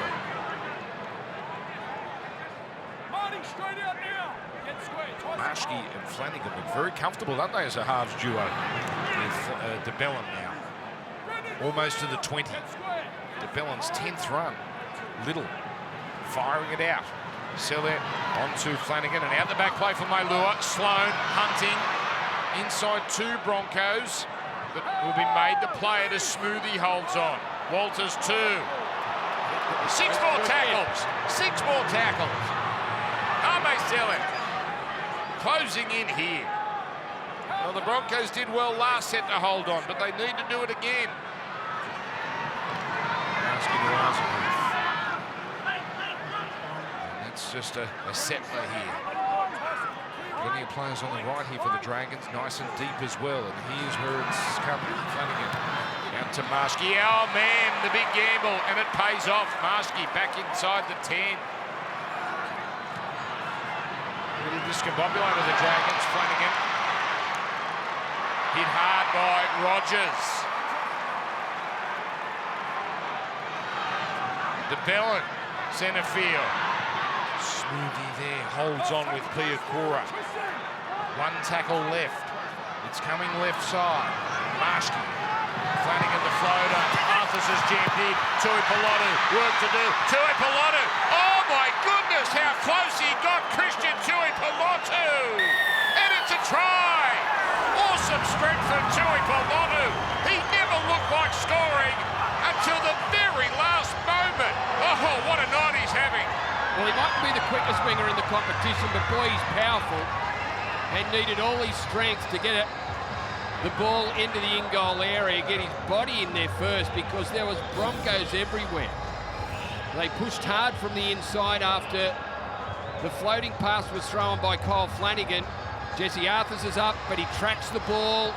Marshke and Flanagan look very comfortable, don't they, as a halves duo with de Belin now. Almost to the 20. De Belin's 10th run. Little firing it out. Sellett onto Flanagan and out the back play from Leilua. Sloan hunting inside 2 Broncos, but will be made to play it as Smoothie holds on. Walters 2. 6 more tackles. 6 more tackles. Ame Sellett closing in here. Well, the Broncos did well last set to hold on, but they need to do it again. That's just a settler here. Plenty of players on the right here for the Dragons, nice and deep as well. And here's where it's coming. Flanagan out to Marshke. Oh man, the big gamble, and it pays off. Marshke back inside the 10. Little discombobulated the Dragons. Flanagan hit hard by Rogers. de Belin, centre field. Smoothie there, holds on with Piakura. 1 tackle left. It's coming left side. Marshke, Flanagan the floater. Arthurs has jammed in. Tui Pilotu, work to do. Tui Pilotu, oh my goodness, how close he got Christian Tui Pilotu. And it's a try. Awesome strength from Tui Pilotu. He never looked like scoring until the very last moment. Oh, what a night he's having. Well, he mightn't be the quickest winger in the competition, but boy, he's powerful and needed all his strength to get the ball into the in-goal area, get his body in there first, because there was Broncos everywhere. They pushed hard from the inside after the floating pass was thrown by Kyle Flanagan. Jesse Arthurs is up, but he tracks the ball,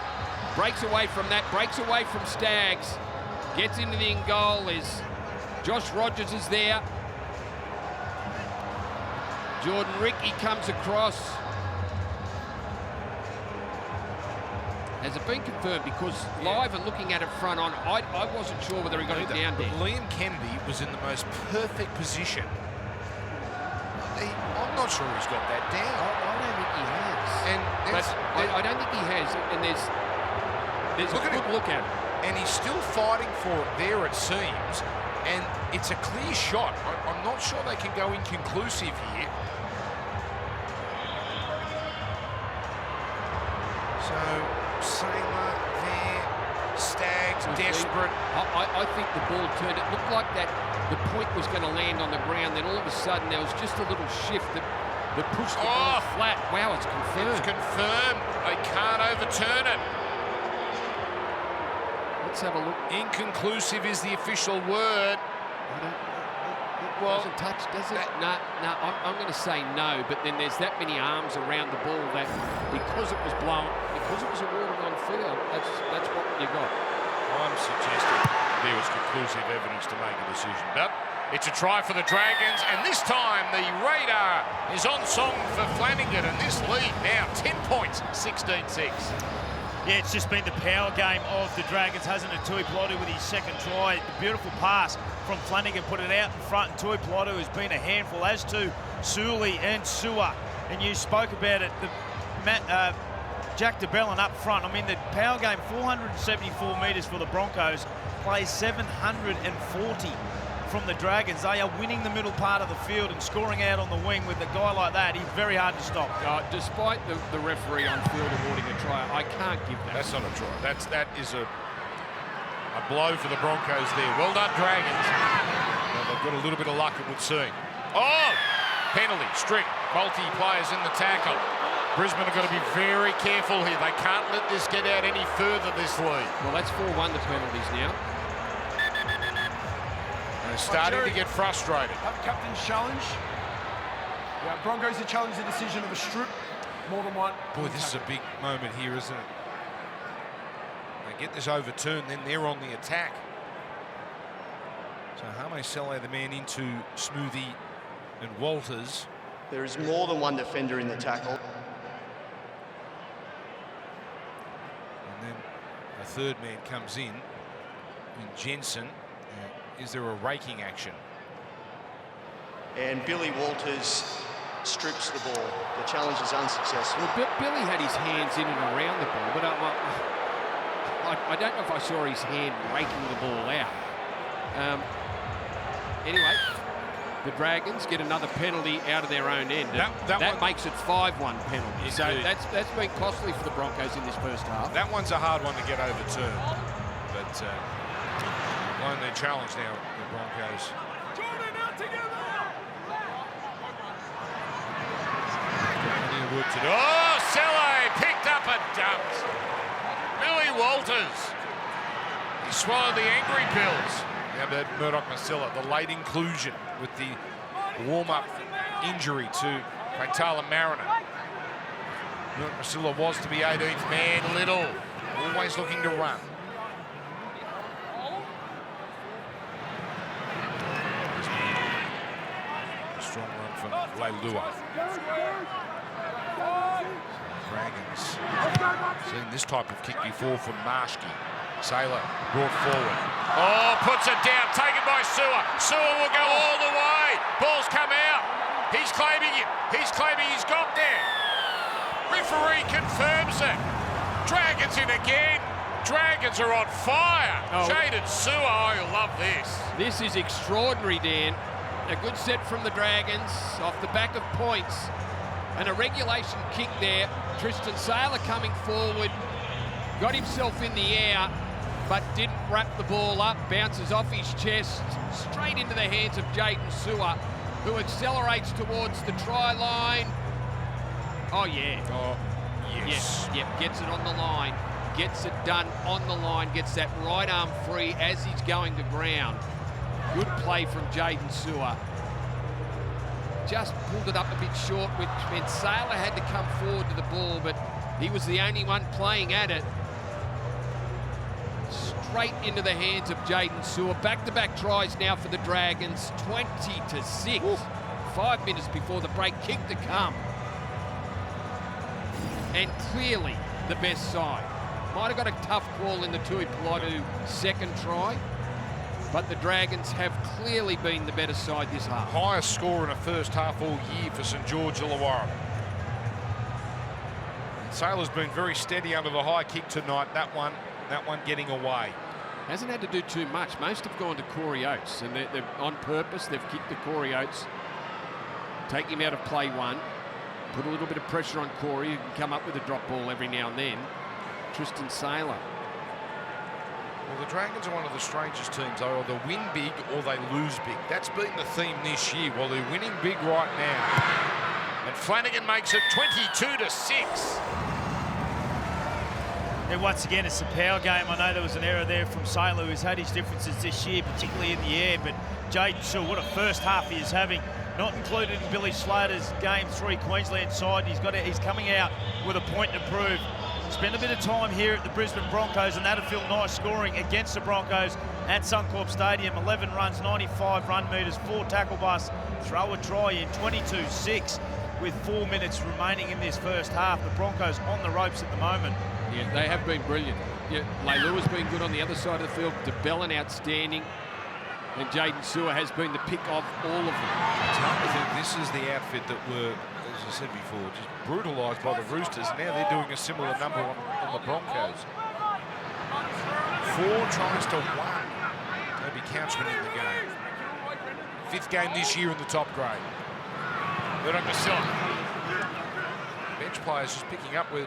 breaks away from that, breaks away from Staggs, gets into the in-goal. Josh Rogers is there. Jordan Ricky comes across. Has it been confirmed? Because live and looking at it front on, I wasn't sure whether he got it down there. Liam Kennedy was in the most perfect position. I'm not sure he's got that down. I don't think he has. I don't think he has. And there's a good look at it. And he's still fighting for it there, it seems. And it's a clear shot. I'm not sure they can go inconclusive here. So, Sailor there, Staggs, desperate. I think the ball turned. It looked like that the point was going to land on the ground. Then all of a sudden there was just a little shift that pushed the ball flat. Wow, it's confirmed. It's confirmed. They can't overturn it. Let's have a look. Inconclusive is the official word. doesn't touch, does it? No, I'm going to say no, but then there's that many arms around the ball that because it was blown, because it was a waterline field, that's what you got. I'm suggesting there was conclusive evidence to make a decision. But it's a try for the Dragons, and this time the radar is on song for Flanagan, and this lead now 10 points, 16-6. Yeah, it's just been the power game of the Dragons, hasn't it? Tui Pilotu with his second try. The beautiful pass from Flanagan, put it out in front, and Tui Pilotu has been a handful, as to Suli and Sua. And you spoke about it, Jack DeBellin up front. I mean, the power game, 474 metres for the Broncos, plays 740 from the Dragons. They are winning the middle part of the field and scoring out on the wing. With a guy like that, he's very hard to stop. Despite the referee on field awarding a try, I can't give that. That's not a try. That is a blow for the Broncos there. Well done, Dragons. Well, they've got a little bit of luck, it would seem. Oh! Penalty, strict, multi-players in the tackle. Brisbane have got to be very careful here. They can't let this get out any further, this lead. Well, that's 4-1 the penalties now. They're starting to get frustrated. Have a captain's challenge. Yeah, Broncos have challenged the decision of a strip, more than one. Boy, this is a big moment here, isn't it? They get this overturned, then they're on the attack. So Hame Sele, the man into Smoothie and Walters. There is more than one defender in the tackle. And then a third man comes in Jensen. Is there a raking action? And Billy Walters strips the ball. The challenge is unsuccessful. Well, Billy had his hands in and around the ball, but I don't know if I saw his hand raking the ball out. Anyway, the Dragons get another penalty out of their own end. That makes it 5-1 penalty. So that's been costly for the Broncos in this first half. That one's a hard one to get overturned. But blown their challenge now, the Broncos. Oh, Sele picked up and dumped. Billy Walters. He swallowed the angry pills. How about Murdoch Masilla, the late inclusion with the warm-up injury to Faitala Mariner. Murdoch Masilla was to be 18th man. Little, always looking to run. Strong run from Leilua. Dragons seen this type of kick before from Marshke. Sailor brought forward. Oh, puts it down, taken by Sua. Sua will go all the way. Ball's come out. He's claiming it. He's claiming he's got there. Referee confirms it. Dragons in again. Dragons are on fire. Jaden Sua, oh, you'll love this. This is extraordinary, Dan. A good set from the Dragons off the back of points. And a regulation kick there. Tristan Sailor coming forward. Got himself in the air, but didn't wrap the ball up. Bounces off his chest, straight into the hands of Jaden Sua, who accelerates towards the try line. Oh, yeah. Oh, yes. Yep, gets it on the line. Gets it done on the line. Gets that right arm free as he's going to ground. Good play from Jaden Sua. Just pulled it up a bit short, which meant Sailor had to come forward to the ball, but he was the only one playing at it. Straight into the hands of Jaden Sua. Back-to-back tries now for the Dragons, 20-6. Ooh. 5 minutes before the break, kick to come. And clearly the best side. Might have got a tough call in the Tui Pilotu second try, but the Dragons have clearly been the better side this half. Highest score in a first half all year for St George Illawarra. Sailor's been very steady under the high kick tonight. That one getting away. Hasn't had to do too much. Most have gone to Corey Oates, and they're on purpose. They've kicked to Corey Oates, take him out of play one, put a little bit of pressure on Corey, who can come up with a drop ball every now and then. Tristan Sailor. Well, the Dragons are one of the strangest teams. They either win big or they lose big. That's been the theme this year. Well, they're winning big right now. And Flanagan makes it 22-6. And once again, it's a power game. I know there was an error there from Sailor, who's had his differences this year, particularly in the air, but Jaden Shaw, what a first half he is having. Not included in Billy Slater's Game 3 Queensland side. He's coming out with a point to prove. Spent a bit of time here at the Brisbane Broncos, and that'll feel nice scoring against the Broncos at Suncorp Stadium. 11 runs, 95 run metres, 4 tackle busts, throw a try in 22-6 with 4 minutes remaining in this first half. The Broncos on the ropes at the moment. Yeah, they have been brilliant. Yeah, Leilua's been good on the other side of the field. DeBellin outstanding. And Jaden Sewer has been the pick of all of them. It's hard to think this is the outfit that were, as I said before, just brutalised by the Roosters. Now they're doing a similar number on the Broncos. 4 tries to 1. Toby Couchman in the game. 5th game this year in the top grade. Bench players just picking up with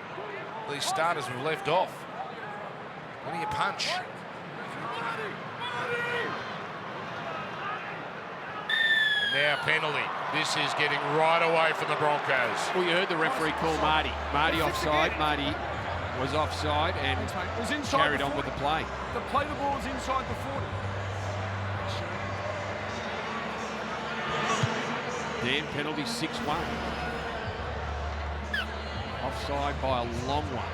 these starters have left off. Plenty of punch. Now penalty. This is getting right away from the Broncos. Well, you heard the referee call Marty. Marty offside. Marty was offside and was inside carried on with the play. The ball was inside the 40. Dan, penalty 6-1. Offside by a long way.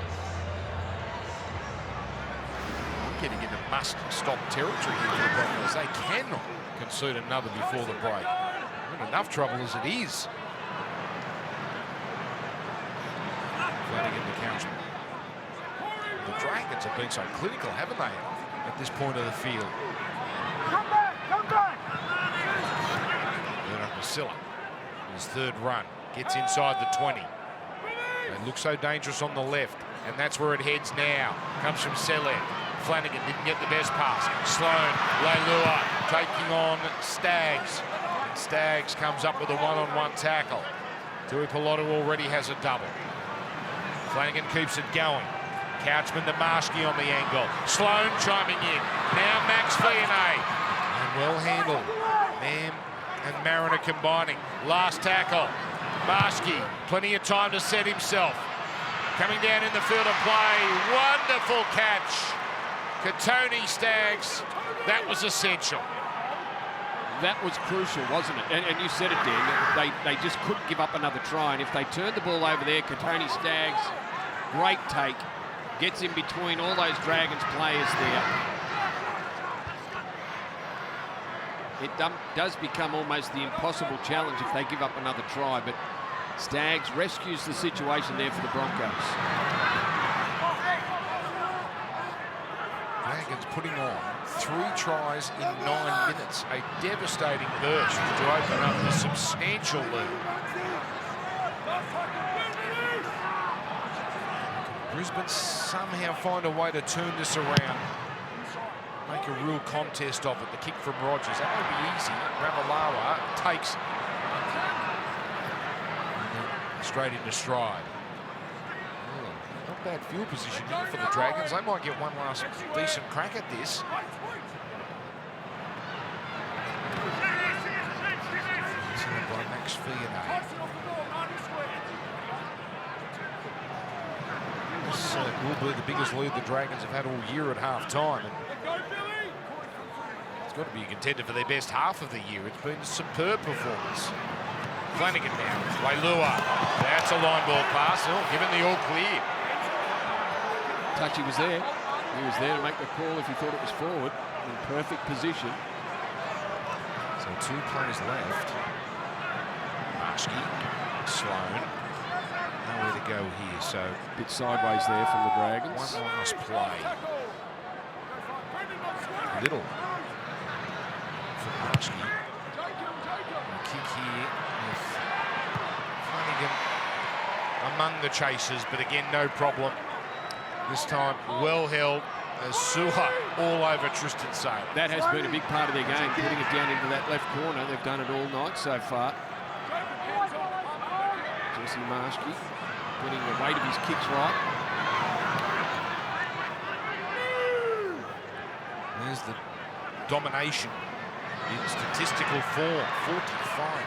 I'm getting into must-stop territory here for the Broncos. They cannot concede another before the break. They're in enough trouble as it is. Flanagan to Couchman. The Dragons have been so clinical, haven't they, at this point of the field? Come back! Bernard Masilla, his 3rd run, gets inside the 20. They look so dangerous on the left, and that's where it heads now. Comes from Seled. Flanagan didn't get the best pass. Sloan, Leilua taking on Staggs. And Staggs comes up with a one-on-one tackle. Tui Pilotu already has a double. Flanagan keeps it going. Couchman to Marshke on the angle. Sloan chiming in. Now Max Fionney. And well handled. Mam and Mariner combining. Last tackle. Marshke, plenty of time to set himself. Coming down in the field of play. Wonderful catch. Katoni Staggs, that was essential. That was crucial, wasn't it? And you said it, Dan. They just couldn't give up another try. And if they turned the ball over there, Katoni Staggs, great take, gets in between all those Dragons players there. It does become almost the impossible challenge if they give up another try. But Staggs rescues the situation there for the Broncos. Dragons putting on 3 tries in 9 minutes. A devastating burst to open up a substantial lead. Brisbane somehow find a way to turn this around. Make a real contest of it. The kick from Rogers. That won't be easy. Ravalawa takes straight into stride. Not bad field position here for the Dragons. They might get one last decent crack at this. By Max Fionney. This will be the biggest lead the Dragons have had all year at half-time. It's got to be a contender for their best half of the year. It's been a superb performance. Flanagan now. Leilua. That's a line ball pass. Oh, given the all clear. Touchy was there. He was there to make the call if he thought it was forward. In perfect position. So 2 players left. Marshke, Sloan. Nowhere to go here, so... Bit sideways there from the Dragons. One last play. Little. For Marshke. A kick here with Flanagan among the chasers, but again, no problem. This time, well held. Suha all over Tristan Sailor. That has been a big part of their game, putting it down into that left corner. They've done it all night so far. Jesse Marshke getting the weight of his kicks right. There's the domination in statistical form. 45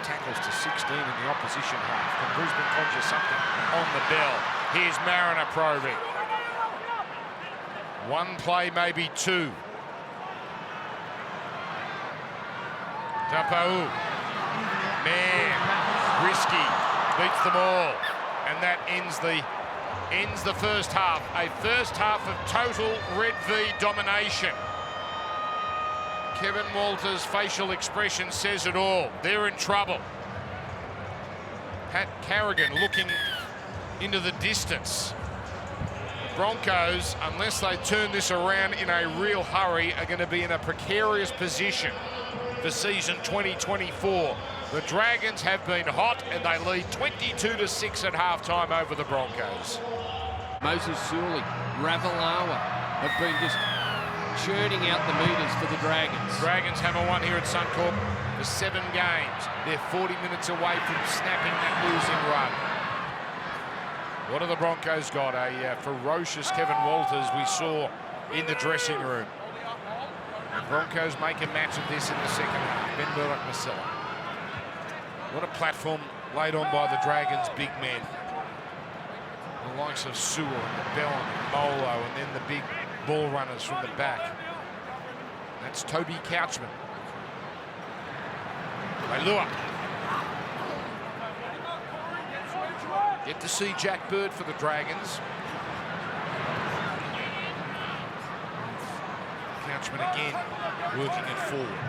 tackles to 16 in the opposition half. Can Brisbane conjure something on the bell? Here's Mariner probing. One play, maybe two. Tapau. Man, risky, beats them all. And that ends the first half. A first half of total Red V domination. Kevin Walters' facial expression says it all. They're in trouble. Pat Carrigan looking into the distance. The Broncos, unless they turn this around in a real hurry, are going to be in a precarious position for season 2024. The Dragons have been hot and they lead 22-6 at halftime over the Broncos. Moses Suli, Ravalawa have been just churning out the meters for the Dragons. Dragons haven't won here at Suncorp for 7 games. They're 40 minutes away from snapping that losing run. What have the Broncos got? A ferocious Kevin Walters we saw in the dressing room. The Broncos make a match of this in the second half. Ben Murdoch-Masila. What a platform laid on by the Dragons' big men. The likes of Sewell and Bellon and Molo, and then the big ball runners from the back. That's Toby Couchman. Leilua. Get to see Jack Bird for the Dragons. Couchman again, working it forward.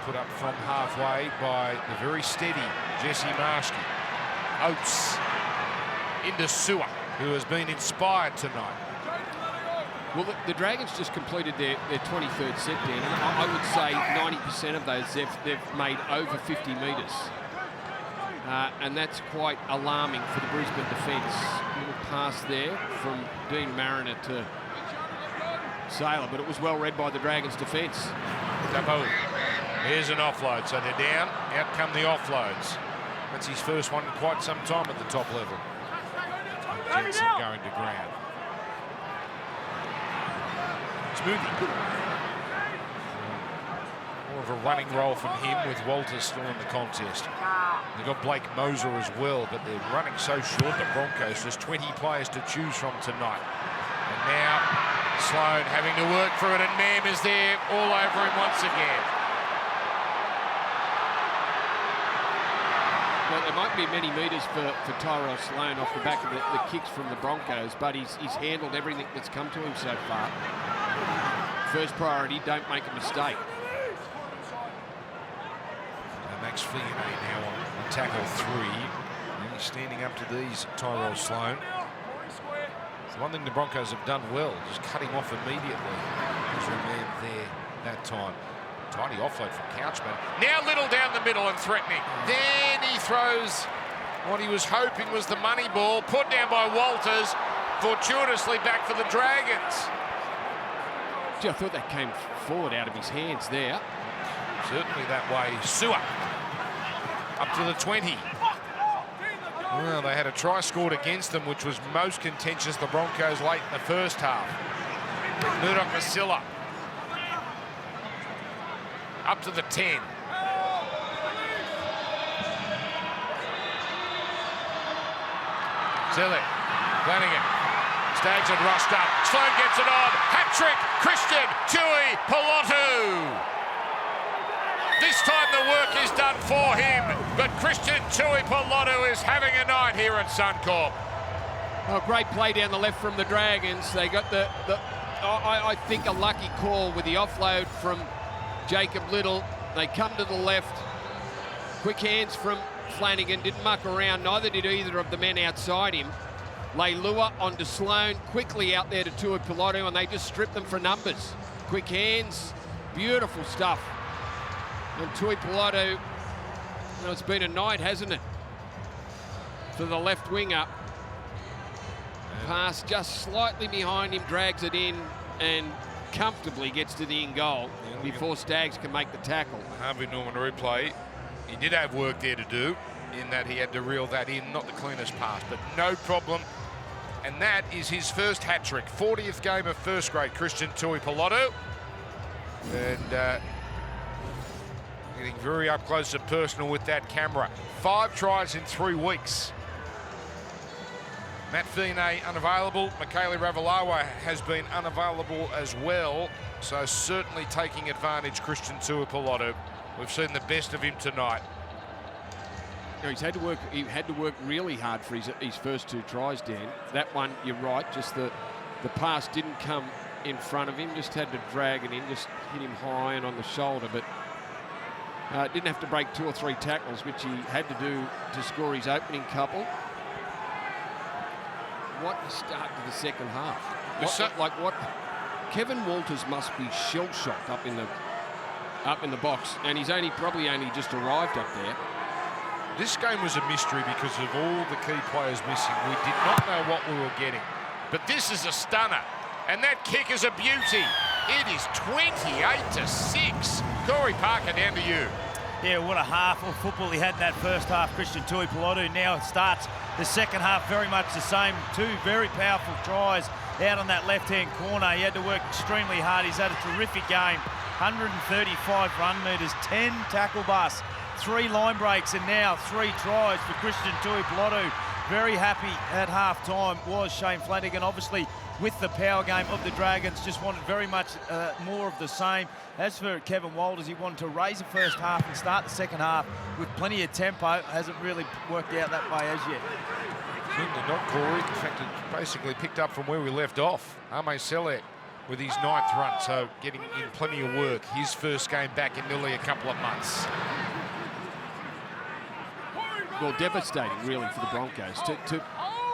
Put up from halfway by the very steady Jesse Marshke. Oates into Sewer, who has been inspired tonight. Well, the Dragons just completed their 23rd set, Dan, and I would say 90% of those they've made over 50 metres. And that's quite alarming for the Brisbane defence. A little pass there from Dean Mariner to Sailor, but it was well read by the Dragons defence. Here's an offload, so they're down. Out come the offloads. That's his first one in quite some time at the top level. Jensen going to ground. Smoothie. More of a running role from him with Walters still in the contest. They've got Blake Moser as well, but they're running so short, the Broncos. There's 20 players to choose from tonight. And now Sloan having to work through it, and Mam is there all over him once again. Well, there might be many metres for Tyrell Sloan off the back of the kicks from the Broncos, but he's handled everything that's come to him so far. First priority, don't make a mistake. And Max Fionney now on tackle 3. And he's standing up to these Tyrell Sloan. It's one thing the Broncos have done well, just cut him off immediately. There's a man there that time. Tiny offload from Couchman. Now Little down the middle and threatening. Then he throws what he was hoping was the money ball, put down by Walters, fortuitously back for the Dragons. Gee, I thought that came forward out of his hands there. Certainly that way. Sewer up to the 20. Well, they had a try scored against them, which was most contentious, the Broncos, late in the first half. Murdoch-Masila up to the 10. Zillick, Flanagan, Staggs and rushed up. Sloan gets it on. Hat-trick, Christian, Tui, Pilotu. This time the work is done for him, but Christian Tui Pilotu is having a night here at Suncorp. Oh, great play down the left from the Dragons. They got I think a lucky call with the offload from Jacob Little. They come to the left. Quick hands from Flanagan. Didn't muck around. Neither did either of the men outside him. Leilua onto Sloan. Quickly out there to Tui Pilotu, and they just stripped them for numbers. Quick hands. Beautiful stuff. And Tui Pilotu, well, it's been a night, hasn't it? For the left winger. Pass just slightly behind him, drags it in, and comfortably gets to the in goal before Staggs can make the tackle. Harvey Norman replay. He did have work there to do in that he had to reel that in. Not the cleanest pass, but no problem. And that is his first hat-trick. 40th game of first grade, Christian Tui Pilotu. And getting very up close and personal with that camera. 5 tries in 3 weeks. Matt Fine unavailable. Michaeli Ravalawa has been unavailable as well. So certainly taking advantage, Christian Tuipulotu. We've seen the best of him tonight. No, he had to work really hard for his first 2 tries, Dan. That one, you're right, just the pass didn't come in front of him, just had to drag it in, just hit him high and on the shoulder, but didn't have to break 2 or 3 tackles, which he had to do to score his opening couple. What a start to the second half. Kevin Walters must be shell-shocked up in the box, and he's probably only just arrived up there. This game was a mystery because of all the key players missing. We did not know what we were getting. But this is a stunner, and that kick is a beauty. It is 28-6. Corey Parker, down to you. Yeah, what a half of football he had in that first half, Christian Tuipulotu. Now it starts the second half very much the same. 2 very powerful tries out on that left-hand corner. He had to work extremely hard. He's had a terrific game. 135 run metres, 10 tackle busts, 3 line breaks, and now 3 tries for Christian Tuipulotu. Very happy at half-time was Shane Flanagan. Obviously, with the power game of the Dragons, just wanted very much more of the same. As for Kevin Walters, he wanted to raise the first half and start the second half with plenty of tempo. Hasn't really worked out that way as yet. Certainly not, Corey. In fact, it basically picked up from where we left off. Ame Selek with his 9th run, so getting in plenty of work. His first game back in nearly a couple of months. Well, devastating, really, for the Broncos.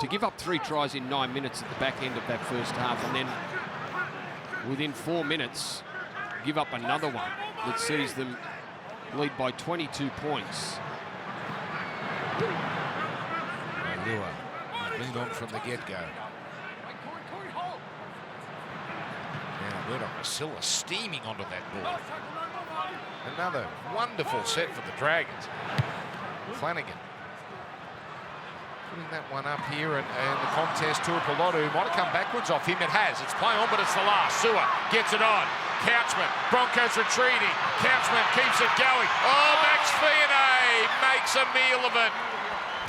To give up 3 tries in 9 minutes at the back end of that first half, and then within 4 minutes, give up another one that sees them lead by 22 points. Lua lead on from the get-go. Now, Murdoch Masilla steaming onto that ball. Another wonderful set for the Dragons. Flanagan putting that one up here, and the contest, Tuipulotu might have come backwards off him. It has. It's play on, but it's the last. Sewer gets it on. Couchman. Broncos retreating. Couchman keeps it going. Oh, Max Fiona makes a meal of it.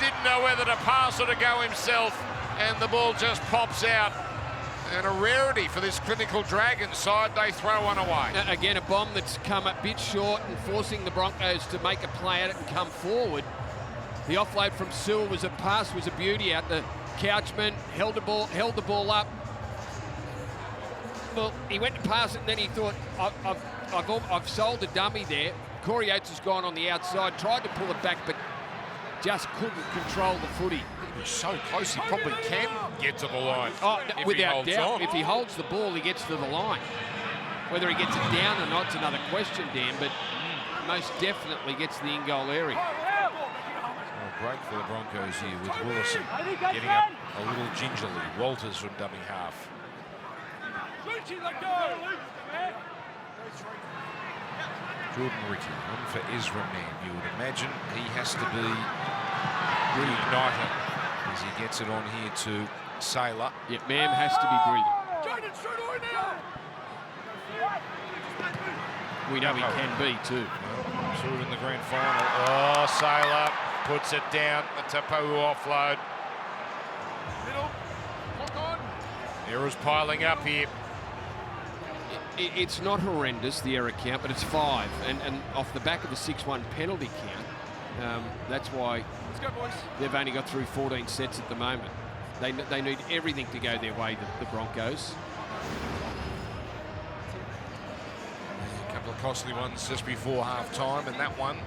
Didn't know whether to pass or to go himself, and the ball just pops out. And a rarity for this clinical Dragons side. They throw one away. Again, a bomb that's come a bit short and forcing the Broncos to make a play at it and come forward. The offload from Sewell was a pass, was a beauty out the Couchman, held the ball up. Well, he went to pass it, and then he thought, I've sold a dummy there. Corey Oates has gone on the outside, tried to pull it back, but just couldn't control the footy. He was so close, he probably can get to the line. Oh, without doubt. If he holds the ball, he gets to the line. Whether he gets it down or not is another question, Dan, but most definitely gets to the in-goal area. Break for the Broncos here with Willison getting up a little gingerly. Walters from dummy half. Jordan Ricky on for Ezra Mann. You would imagine he has to be the igniter as he gets it on here to Sailor. Yeah, Mam has to be breathing. We know he can be too. Saw it in the grand final. Oh, Sailor puts it down. The Tapu offload. Errors piling up here. It's not horrendous, the error count, but it's 5. And off the back of the 6-1 penalty count, that's why they've only got through 14 sets at the moment. They need everything to go their way, the Broncos. A couple of costly ones just before half-time, and that one,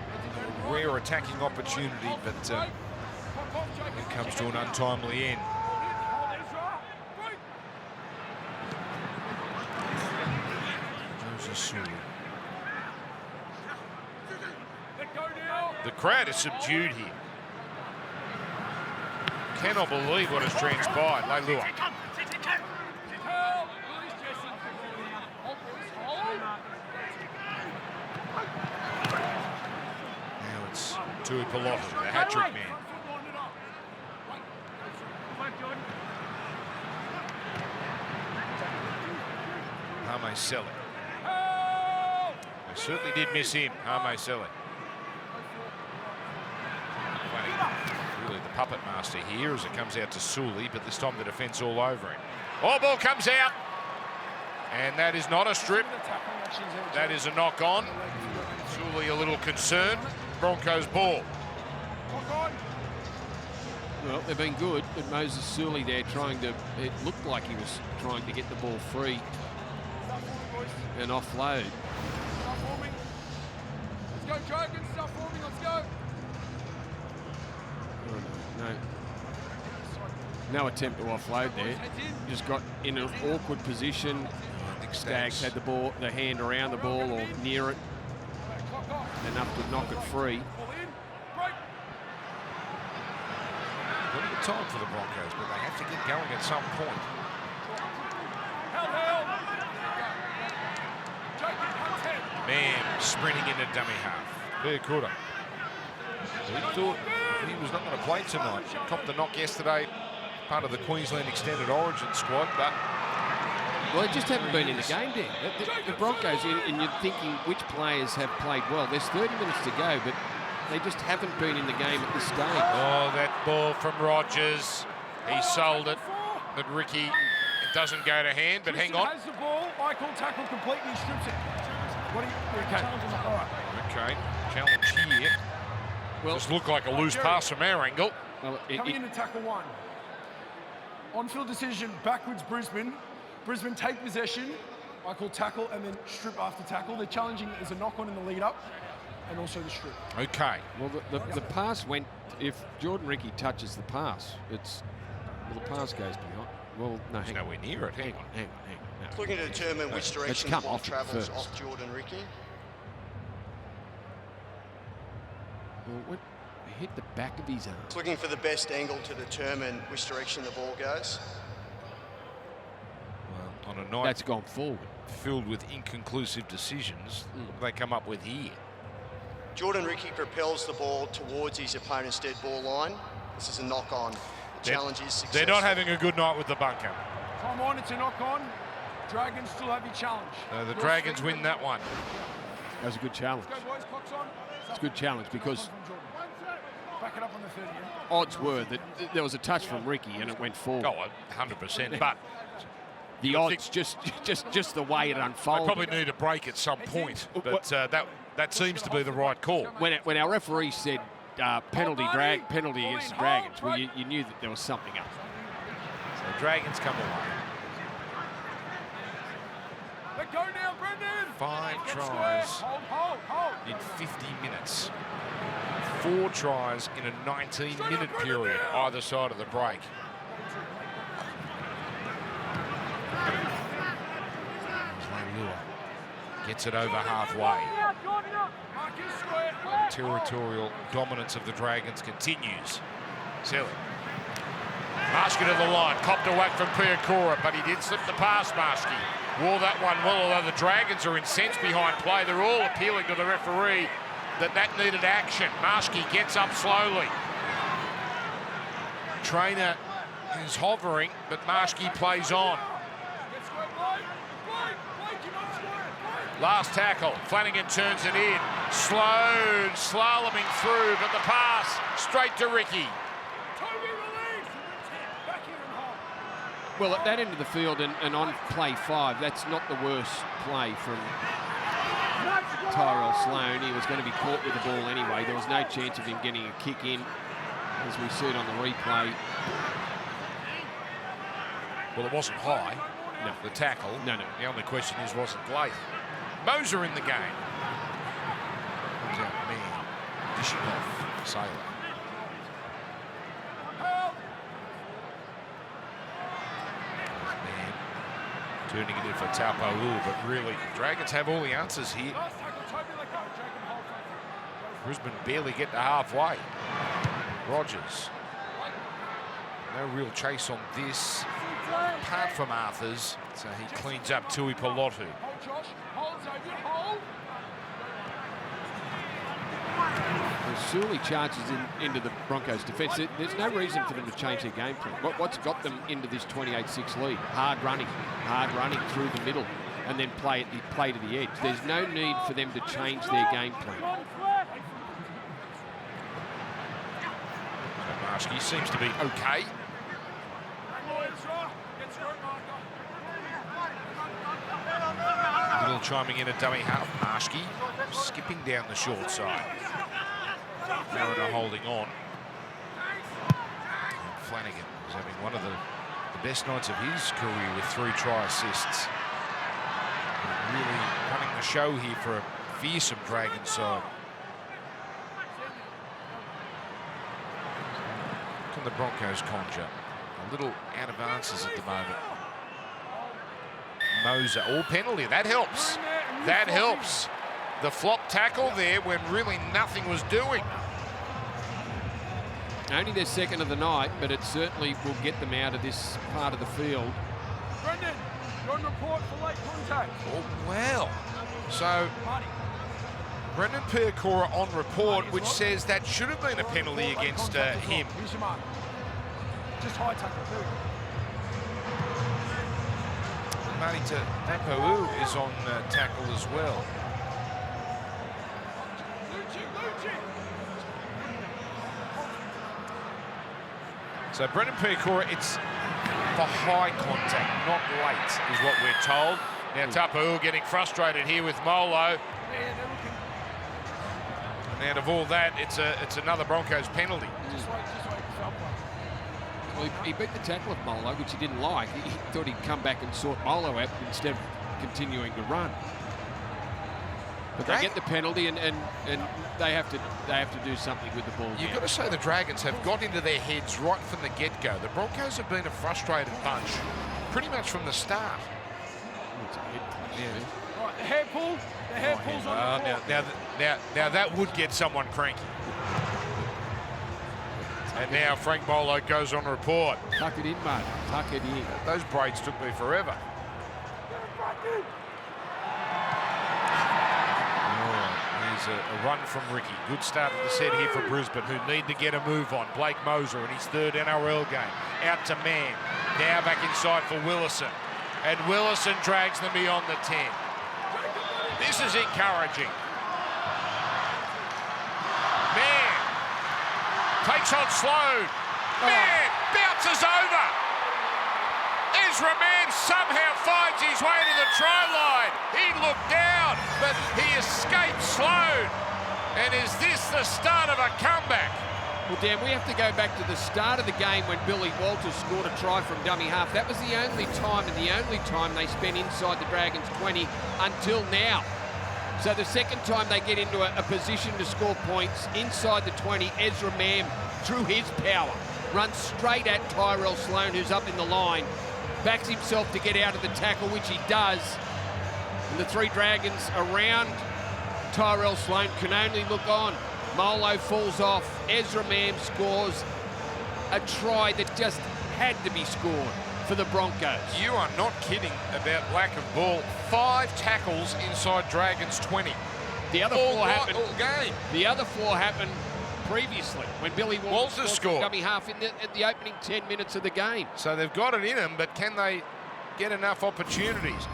a rare attacking opportunity, but it comes to an untimely end. The crowd is subdued here. Cannot believe what has transpired. Leilua. Now it's Tuipulotu, the hat-trick man. Ame Selek. They certainly did miss him, Ame Selek. Really the puppet master here as it comes out to Sully, but this time the defence all over him. Oh, ball comes out. And that is not a strip. That is a knock on. Sully a little concerned. Broncos ball. Well, they've been good, but Moses Sully there trying to, it looked like he was trying to get the ball free and offload. Let's go, Dragons, start forming, let's go. Oh, no attempt to offload there. Just got in an awkward position. Staggs had the ball, the hand around the ball or near it, enough to knock it free. Plenty of time for the Broncos, but they have to get going at some point. Mam sprinting into dummy half. Piakura. He thought he was not going to play tonight. Copped the knock yesterday, part of the Queensland Extended Origin squad, but well, they just haven't been in the game, Dan. The Broncos, and you're thinking which players have played well. There's 30 minutes to go, but they just haven't been in the game at this stage. oh, that ball from Rogers. He sold it, but Ricky, it doesn't go to hand, but hang on. Has the ball, I call tackle completely, strips it. What do you, okay. All right. Okay, challenge here. Well, Just looked like a loose pass from our angle. well, Coming into tackle one. On-field decision, backwards Brisbane. Brisbane take possession, I call tackle, and then strip after tackle. They're challenging as a knock-on in the lead-up, and also the strip. Okay. well, the pass went, if Jordan Ricky touches the pass, it's, well, the pass goes behind. Well, no, He's hang on. nowhere near it. Hang on. No. Looking to determine which direction the come ball off it travels first. off Jordan Ricky. Well, what, hit the back of his arm. It's looking for the best angle to determine which direction the ball goes. Well, on a night That's gone forward. filled with inconclusive decisions, what do they come up with here? Jordan Ricky propels the ball towards his opponent's dead ball line. This is a knock-on. The challenge is successful. They're not having a good night with the bunker. Come on, it's a knock-on. Dragons still have your challenge. The Dragons win that one. That was a good challenge. Let's go, boys, clock's on. It's a good challenge because Back it up on the 30, yeah? odds were that there was a touch from Ricky and it went forward. Oh, 100%. But The odds, just the way it they unfolded. probably need a break at some point. But that seems to be the right call. When our referee said penalty against the Dragons, well, you knew that there was something up. So the Dragons come away. Let go now, Brendan! 5 Get tries square. Hold. in 50 minutes. 4 tries in a 19-minute period either side of the break. Gets it over halfway. Territorial dominance of the Dragons continues. Silly. Marsky to the line, copped a whack from Piakura, but he did slip the pass, Marsky. Wore that one well, although the Dragons are incensed behind play. They're all appealing to the referee that needed action. Marsky gets up slowly. Trainer is hovering, but Marsky plays on. Last tackle, Flanagan turns it in. Sloan slaloming through, but the pass straight to Ricky. Well, at that end of the field and on play 5, that's not the worst play from Tyrell Sloan. He was going to be caught with the ball anyway. There was no chance of him getting a kick in, as we see it on the replay. Well, it wasn't high. No. The tackle. No. The only question is, was it late? Moser in the game. Comes out man. Dishing off Sailor. Man. Turning it in for Taupa'u, but really, Dragons have all the answers here. Brisbane barely get to halfway. Rogers. No real chase on this, apart from Arthur's, so he cleans up Tui Palotu. Sully charges into the Broncos' defence. There's no reason for them to change their game plan. What's got them into this 28-6 lead? Hard running through the middle, and then play to the edge. There's no need for them to change their game plan. Marshke seems to be okay. Little chiming in at dummy half. Marshke skipping down the short side. Mariner holding on. Flanagan is having one of the best nights of his career with 3 try assists. Really running the show here for a fearsome Dragons side. Can the Broncos conjure? A little out of answers at the moment. Moser, all penalty, that helps. That helps. The flop tackle there when really nothing was doing. Only their second of the night, but it certainly will get them out of this part of the field. Brendan, you're on report for late contact. Oh, well. So, Brendan Percora on report, which says that should have been a penalty against him. Here's your mark. Just high tackle, too. Marty Tapau is on tackle as well. So Brendan Percora, it's for high contact, not late, is what we're told. Now Tapau getting frustrated here with Molo. And out of all that, it's another Broncos penalty. Well, he beat the tackle of Molo, which he didn't like. He thought he'd come back and sort Molo out instead of continuing to run. But they get the penalty, and they have to do something with the ball. You've got to say the Dragons have got into their heads right from the get-go. The Broncos have been a frustrated bunch pretty much from the start. Right, the hair pull. The hair pulls on the court. Now that would get someone cranky. And now Frank Molo goes on report. Tuck it in, mate. Tuck it in. Those braids took me forever. Here's a run from Ricky. Good start of the set here for Brisbane, who need to get a move on. Blake Moser in his 3rd NRL game. Out to Mann. Now back inside for Willison. And Willison drags them beyond the 10. This is encouraging. Mann takes on Sloan. Mann bounces over. Ezra Mann somehow finds his way to the try line. He looked down, but he escaped Sloan. And is this the start of a comeback? Well, Dan, we have to go back to the start of the game when Billy Walters scored a try from dummy half. That was the only time they spent inside the Dragons 20 until now. So the second time they get into a position to score points inside the 20, Ezra Mann, through his power, runs straight at Tyrell Sloan, who's up in the line, backs himself to get out of the tackle, which he does. And the 3 Dragons around Tyrell Sloan can only look on. Molo falls off. Ezra Mann scores a try that just had to be scored for the Broncos. You are not kidding about lack of ball. 5 tackles inside Dragons 20. The other 4 happened. All game. The other 4 happened previously when Billy Walters scored dummy half at the opening 10 minutes of the game. So they've got it in them, but can they get enough opportunities?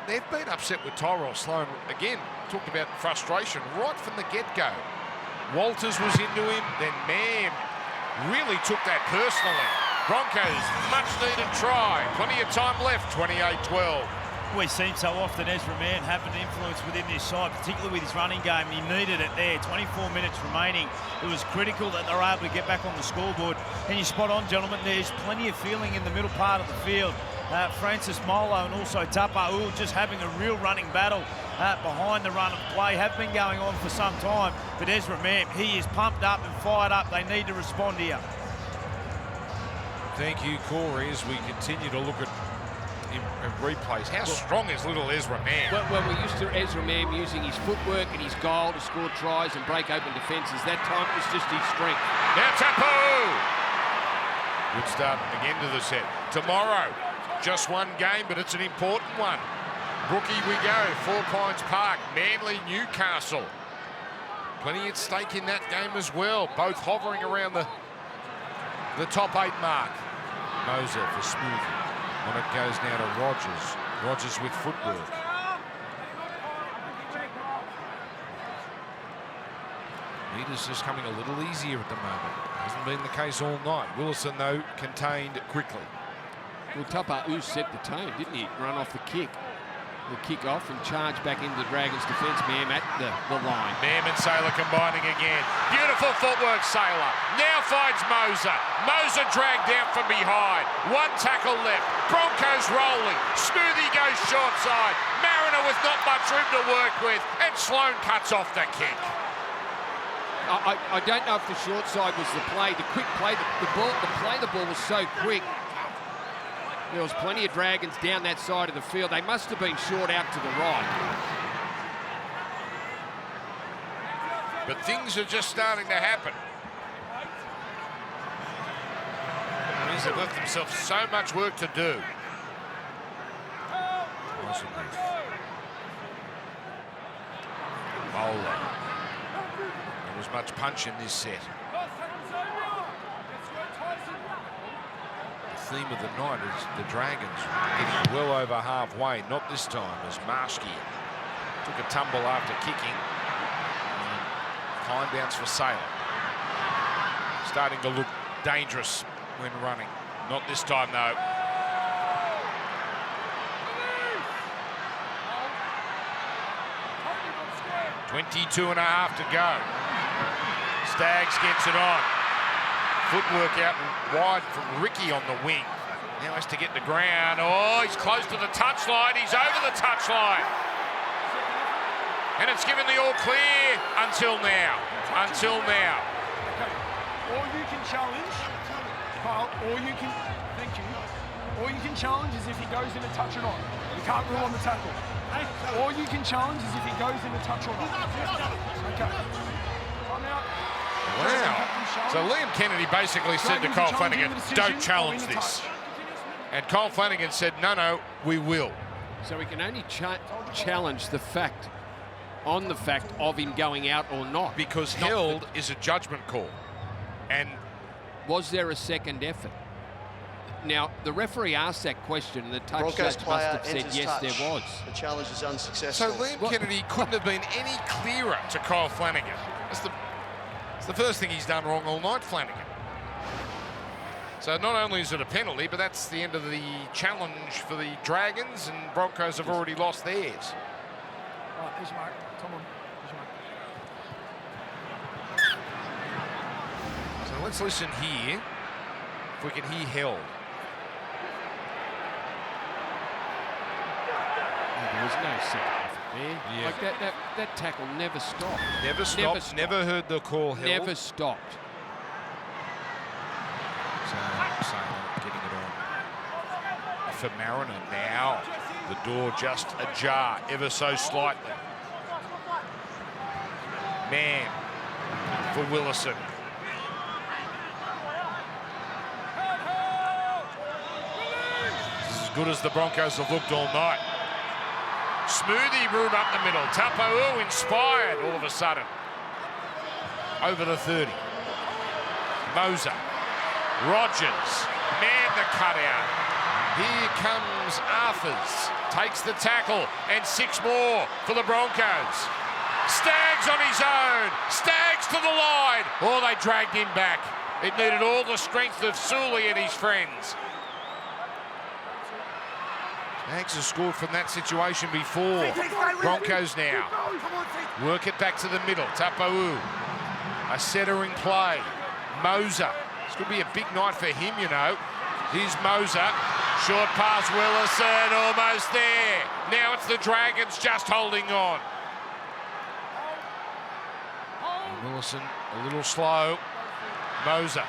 They've been upset with Tyrell Sloan. Again, talked about frustration right from the get-go. Walters was into him, then Mann really took that personally. Broncos, much needed try. Plenty of time left, 28-12. We've seen so often Ezra Mann have an influence within this side, particularly with his running game. He needed it there. 24 minutes remaining. It was critical that they were able to get back on the scoreboard. And you're spot on, gentlemen. There's plenty of feeling in the middle part of the field. Francis Molo and also Tapau just having a real running battle behind the run of play. Have been going on for some time. But Ezra Mann, he is pumped up and fired up. They need to respond here. Thank you, Corey, as we continue to look at replays. How strong is little Ezra Mann? Well, we're used to Ezra Mann using his footwork and his goal to score tries and break open defences. That time it was just his strength. Now Tapau! Good start again to the set. Tomorrow, just one game, but it's an important one. Brookie we go, 4 Pines Park, Manly, Newcastle. Plenty at stake in that game as well, both hovering around the top 8 mark. Moser for Smoothie. And it goes now to Rogers. Rogers with footwork. Meters just coming a little easier at the moment. Hasn't been the case all night. Willison, though, contained quickly. Well, Tapa'u set the tone, didn't he? Run off the kick. The kick off and charge back into the Dragons' defence. Mam at the line. Mam and Sailor combining again. Beautiful footwork, Sailor. Now finds Moser. Moser dragged down from behind. One tackle left. Broncos rolling. Smoothie goes short side. Mariner with not much room to work with. And Sloan cuts off the kick. I don't know if the short side was the play. The quick play, the ball was so quick. There was plenty of Dragons down that side of the field. They must have been short out to the right. But things are just starting to happen. They've left themselves so much work to do. Bowler. There was much punch in this set. The theme of the night is the Dragons getting well over halfway. Not this time, as Marshke took a tumble after kicking. Fine bounce for Sailor. Starting to look dangerous when running. Not this time, though. .22.5 to go. Staggs gets it on. Footwork out wide from Ricky on the wing. Now has to get the ground. Oh, he's close to the touchline. He's over the touchline. And it's given the all clear until now. Until now. Okay. Or you can challenge, Kyle, or you can, thank you, or you can challenge is if he goes in a touch or not. You can't rule on the tackle. Or you can challenge is if he goes in a touch or not. Okay. Time out. Wow. So Liam Kennedy basically said to Kyle Flanagan, don't challenge this. And Kyle Flanagan said, no, we will. So we can only challenge the fact of him going out or not. Because held is a judgment call. And was there a second effort? Now, the referee asked that question, and the touch Broncos judge must have said yes, touch. there was. The challenge is unsuccessful. So Liam Kennedy couldn't have been any clearer to Kyle Flanagan. It's the first thing he's done wrong all night, Flanagan. So not only is it a penalty, but that's the end of the challenge for the Dragons, and Broncos have already lost theirs. All right, here's your mark. Come on. Here's your mark. So let's listen here, if we can hear held. There was no second effort there. Yeah. Like that tackle never stopped. Never stopped. Never heard the call held. Never stopped. So Sailor getting it on for Mariner now. The door just ajar ever so slightly. Man for Willison. This is as good as the Broncos have looked all night. Smoothie room up the middle. Tapa'u inspired all of a sudden. Over the 30. Moser. Rogers. Man the cutout. Here comes Arthurs. Takes the tackle. And 6 more for the Broncos. Staggs on his own. Staggs to the line. Oh, they dragged him back. It needed all the strength of Sully and his friends. Staggs has scored from that situation before. Broncos now. Work it back to the middle. Tapa'u. A setter in play. Moser. This could be a big night for him, you know. Here's Moser. Short pass, Willison. Almost there. Now it's the Dragons just holding on. And Willison a little slow. Moser.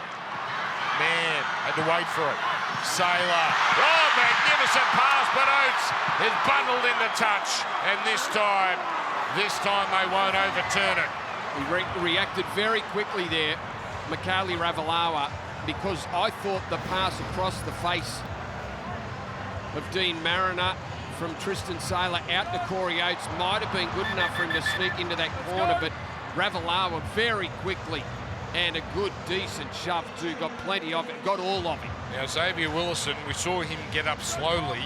Man, had to wait for it. Sailor. Oh, magnificent pass, but Oates is bundled into touch. And this time they won't overturn it. He reacted very quickly there, Mikali Ravalawa, because I thought the pass across the face of Dean Mariner from Tristan Sailor out to Corey Oates might have been good enough for him to sneak into that corner, but Ravalawa very quickly, and a good, decent shove too. Got plenty of it, got all of it. Now, Xavier Willison, we saw him get up slowly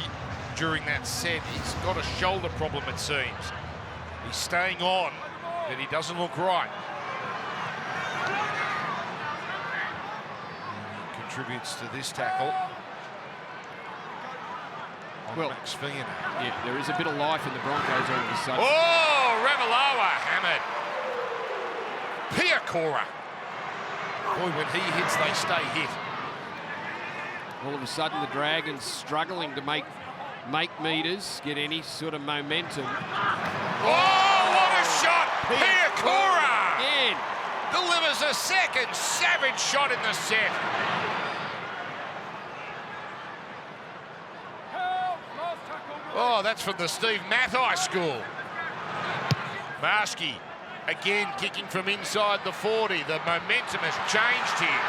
during that set. He's got a shoulder problem, it seems. He's staying on, but he doesn't look right. contributes to this tackle. Well, Max Fiona. Yeah, there is a bit of life in the Broncos all of a sudden. Oh, Ravalawa hammered. Piakora. Boy, when he hits, they stay hit. All of a sudden, the Dragons struggling to make meters, get any sort of momentum. Oh, what a shot! Piakora Again. delivers a second savage shot in the set. Oh, that's from the Steve Mathai school. Marski again kicking from inside the 40. The momentum has changed here.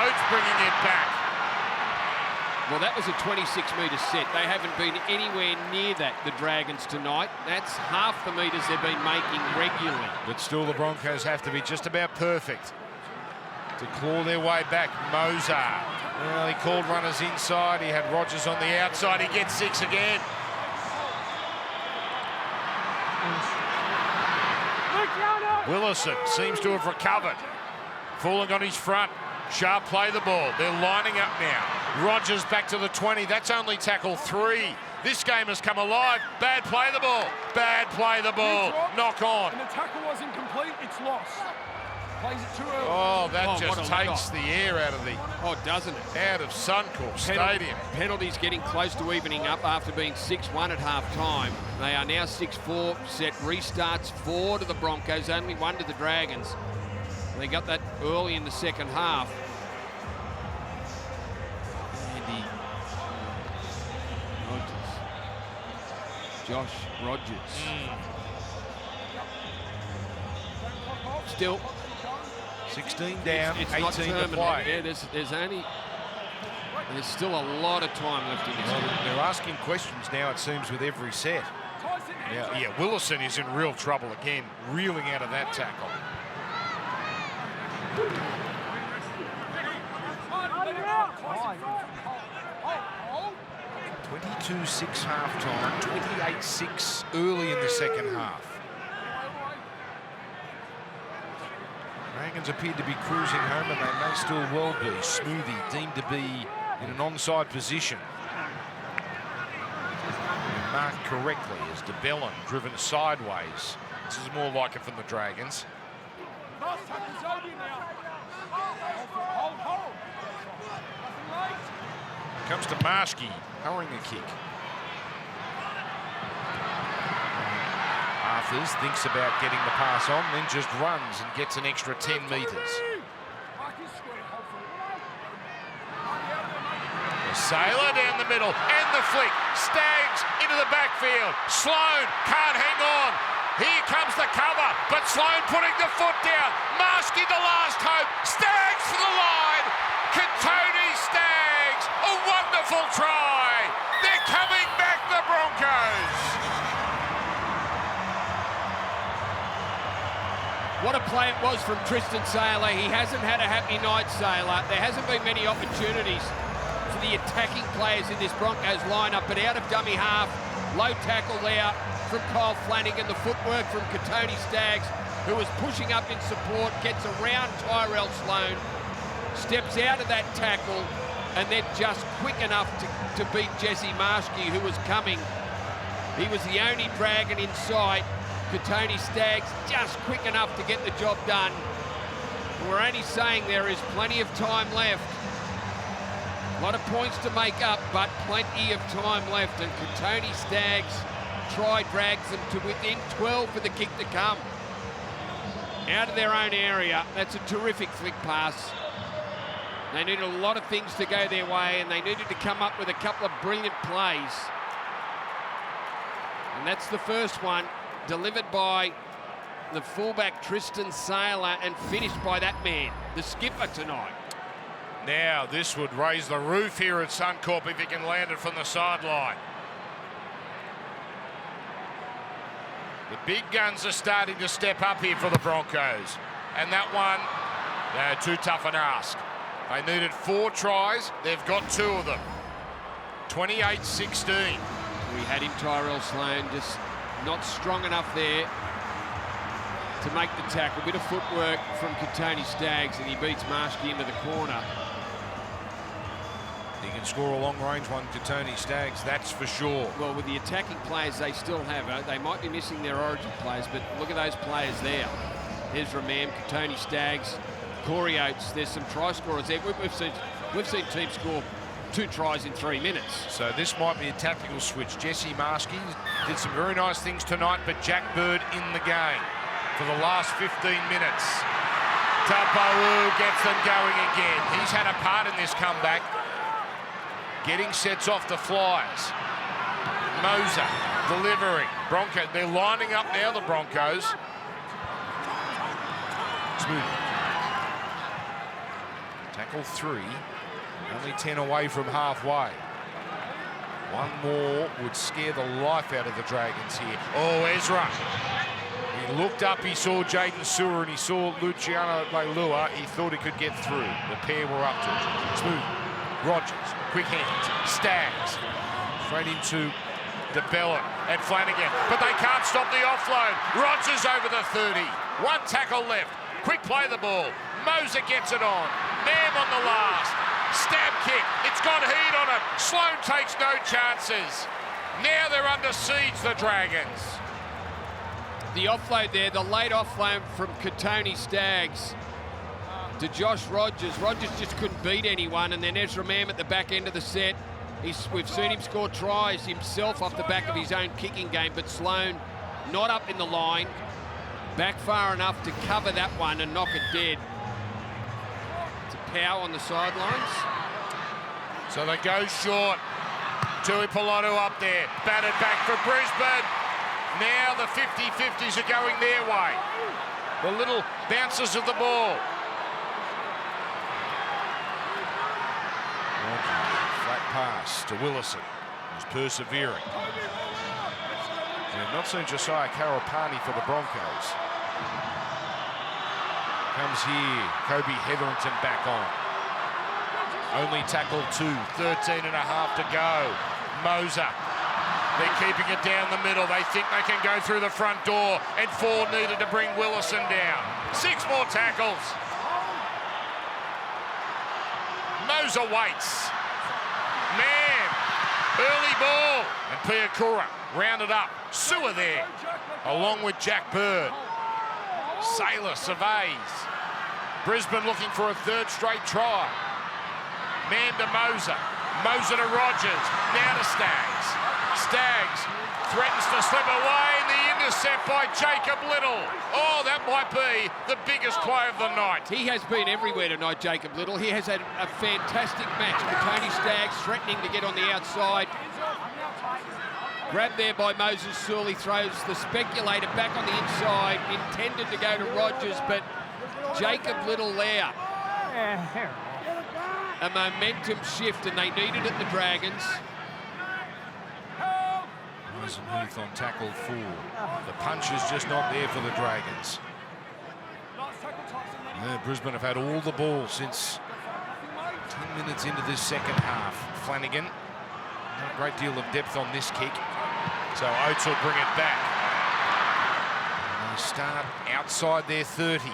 Oates bringing it back. Well, that was a 26-metre set. They haven't been anywhere near that, the Dragons, tonight. That's half the metres they've been making regularly. But still, the Broncos have to be just about perfect to claw their way back. Mozart. Well, he called runners inside. He had Rogers on the outside. He gets 6 again. Willison seems to have recovered. Falling on his front. Sharp play the ball. They're lining up now. Rogers back to the 20. That's only tackle 3. This game has come alive. Bad play the ball. Bad play the ball. Knock on. And the tackle wasn't complete. It's lost. Plays it too early. Oh, that Oh, just what a takes shot. the air out of Doesn't it? out of Suncorp Stadium. Penalties getting close to evening up after being 6-1 at half-time. They are now 6-4. Set restarts 4 to the Broncos, only 1 to the Dragons. They got that early in the second half. Andy Rogers. Josh Rogers. Still, 16 down, it's 18 not to terminal. play. Yeah, there's still a lot of time left in this game. They're asking questions now, it seems, with every set. Yeah, Willison is in real trouble again, reeling out of that tackle. 22-6 half-time, 28-6 early in the second half. Dragons appeared to be cruising home, and they may still well be. Smoothie deemed to be in an onside position. And marked correctly as DeBellin driven sideways. This is more like it from the Dragons. Comes to Marski, hurrying a kick. Arthurs thinks about getting the pass on, then just runs and gets an extra 10 metres. The Sailor down the middle, and the flick. Staggs into the backfield. Sloan can't hang on. Here comes the cover, but Sloan putting the foot down. Marski the last hope. Staggs for the line. Katoni Staggs, a wonderful try. They're coming back, the Broncos. What a play it was from Tristan Sailor. He hasn't had a happy night, Sailor. There hasn't been many opportunities for the attacking players in this Broncos lineup, but out of dummy half, low tackle there from Kyle Flanagan, the footwork from Katoni Staggs, who was pushing up in support, gets around Tyrell Sloan, steps out of that tackle, and then just quick enough to beat Jesse Marski, who was coming. He was the only Dragon in sight. Katoni Staggs just quick enough to get the job done. We're only saying there is plenty of time left. A lot of points to make up, but plenty of time left. And Katoni Staggs try drags them to within 12 for the kick to come. Out of their own area. That's a terrific flick pass. They needed a lot of things to go their way, and they needed to come up with a couple of brilliant plays. And that's the first one, delivered by the fullback Tristan Sailor and finished by that man, the skipper tonight. Now this would raise the roof here at Suncorp if he can land it from the sideline. The big guns are starting to step up here for the Broncos. And that one, too tough an ask. They needed 4 tries. They've got 2 of them. 28-16. We had him, Tyrell Sloan, just not strong enough there to make the tackle. A bit of footwork from Katoni Staggs, and he beats Marski into the corner. He can score a long-range one to Tony Staggs, that's for sure. Well, with the attacking players they still have, they might be missing their origin players, but look at those players there. Ezra Mam, Tony Staggs, Corey Oates. There's some try scorers there. We've seen teams score 2 tries in 3 minutes. So this might be a tactical switch. Jesse Marski did some very nice things tonight, but Jack Bird in the game for the last 15 minutes. Tapau gets them going again. He's had a part in this comeback. Getting sets off the flies. Moser delivering. Broncos, they're lining up now, the Broncos. Smooth. Tackle 3. Only 10 away from halfway. One more would scare the life out of the Dragons here. Oh, Ezra. He looked up, he saw Jaden Sewer and he saw Luciano Leilua. He thought he could get through. The pair were up to it. Smooth. Rogers. Quick hands. Staggs. Straight into DeBellin and Flanagan. But they can't stop the offload. Rogers over the 30. 1 tackle left. Quick play the ball. Moser gets it on. Mam on the last. Stab kick. It's got heat on it. Sloan takes no chances. Now they're under siege, the Dragons. The offload there, the late offload from Tony Staggs to Josh Rogers. Rogers just couldn't beat anyone, and then Ezra Mam at the back end of the set. We've seen him score tries himself off the back of his own kicking game, but Sloan not up in the line, back far enough to cover that one and knock it dead. To Powell on the sidelines. So they go short. Tui Pilotu up there, batted back for Brisbane. Now the 50-50s are going their way. The little bounces of the ball. Flat pass to Willison, who's persevering. We've not seen Josiah Karapani for the Broncos. Comes here, Kobe Hetherington back on. Only tackle 2, 13 and a half to go. Moser. They're keeping it down the middle. They think they can go through the front door, and 4 needed to bring Willison down. 6 more tackles. Moser waits. Man, early ball. And Piakura rounded up. Sewer there, along with Jack Bird. Saylor surveys. Brisbane looking for a 3rd straight try. Man to Moser. Moser to Rogers. Now to Staggs. Staggs threatens to slip away, and the intercept by Jacob Little. Oh, that might be the biggest play of the night. He has been everywhere tonight, Jacob Little. He has had a fantastic match with Tony Staggs threatening to get on the outside. Grabbed there by Moses Sewell. He throws the speculator back on the inside, intended to go to Rogers, but Jacob Little there. A momentum shift, and they needed it, the Dragons. Heath on tackle 4. The punch is just not there for the Dragons. Brisbane have had all the ball since 10 minutes into this second half. Flanagan, not a great deal of depth on this kick. So Oates will bring it back. And they start outside their 30.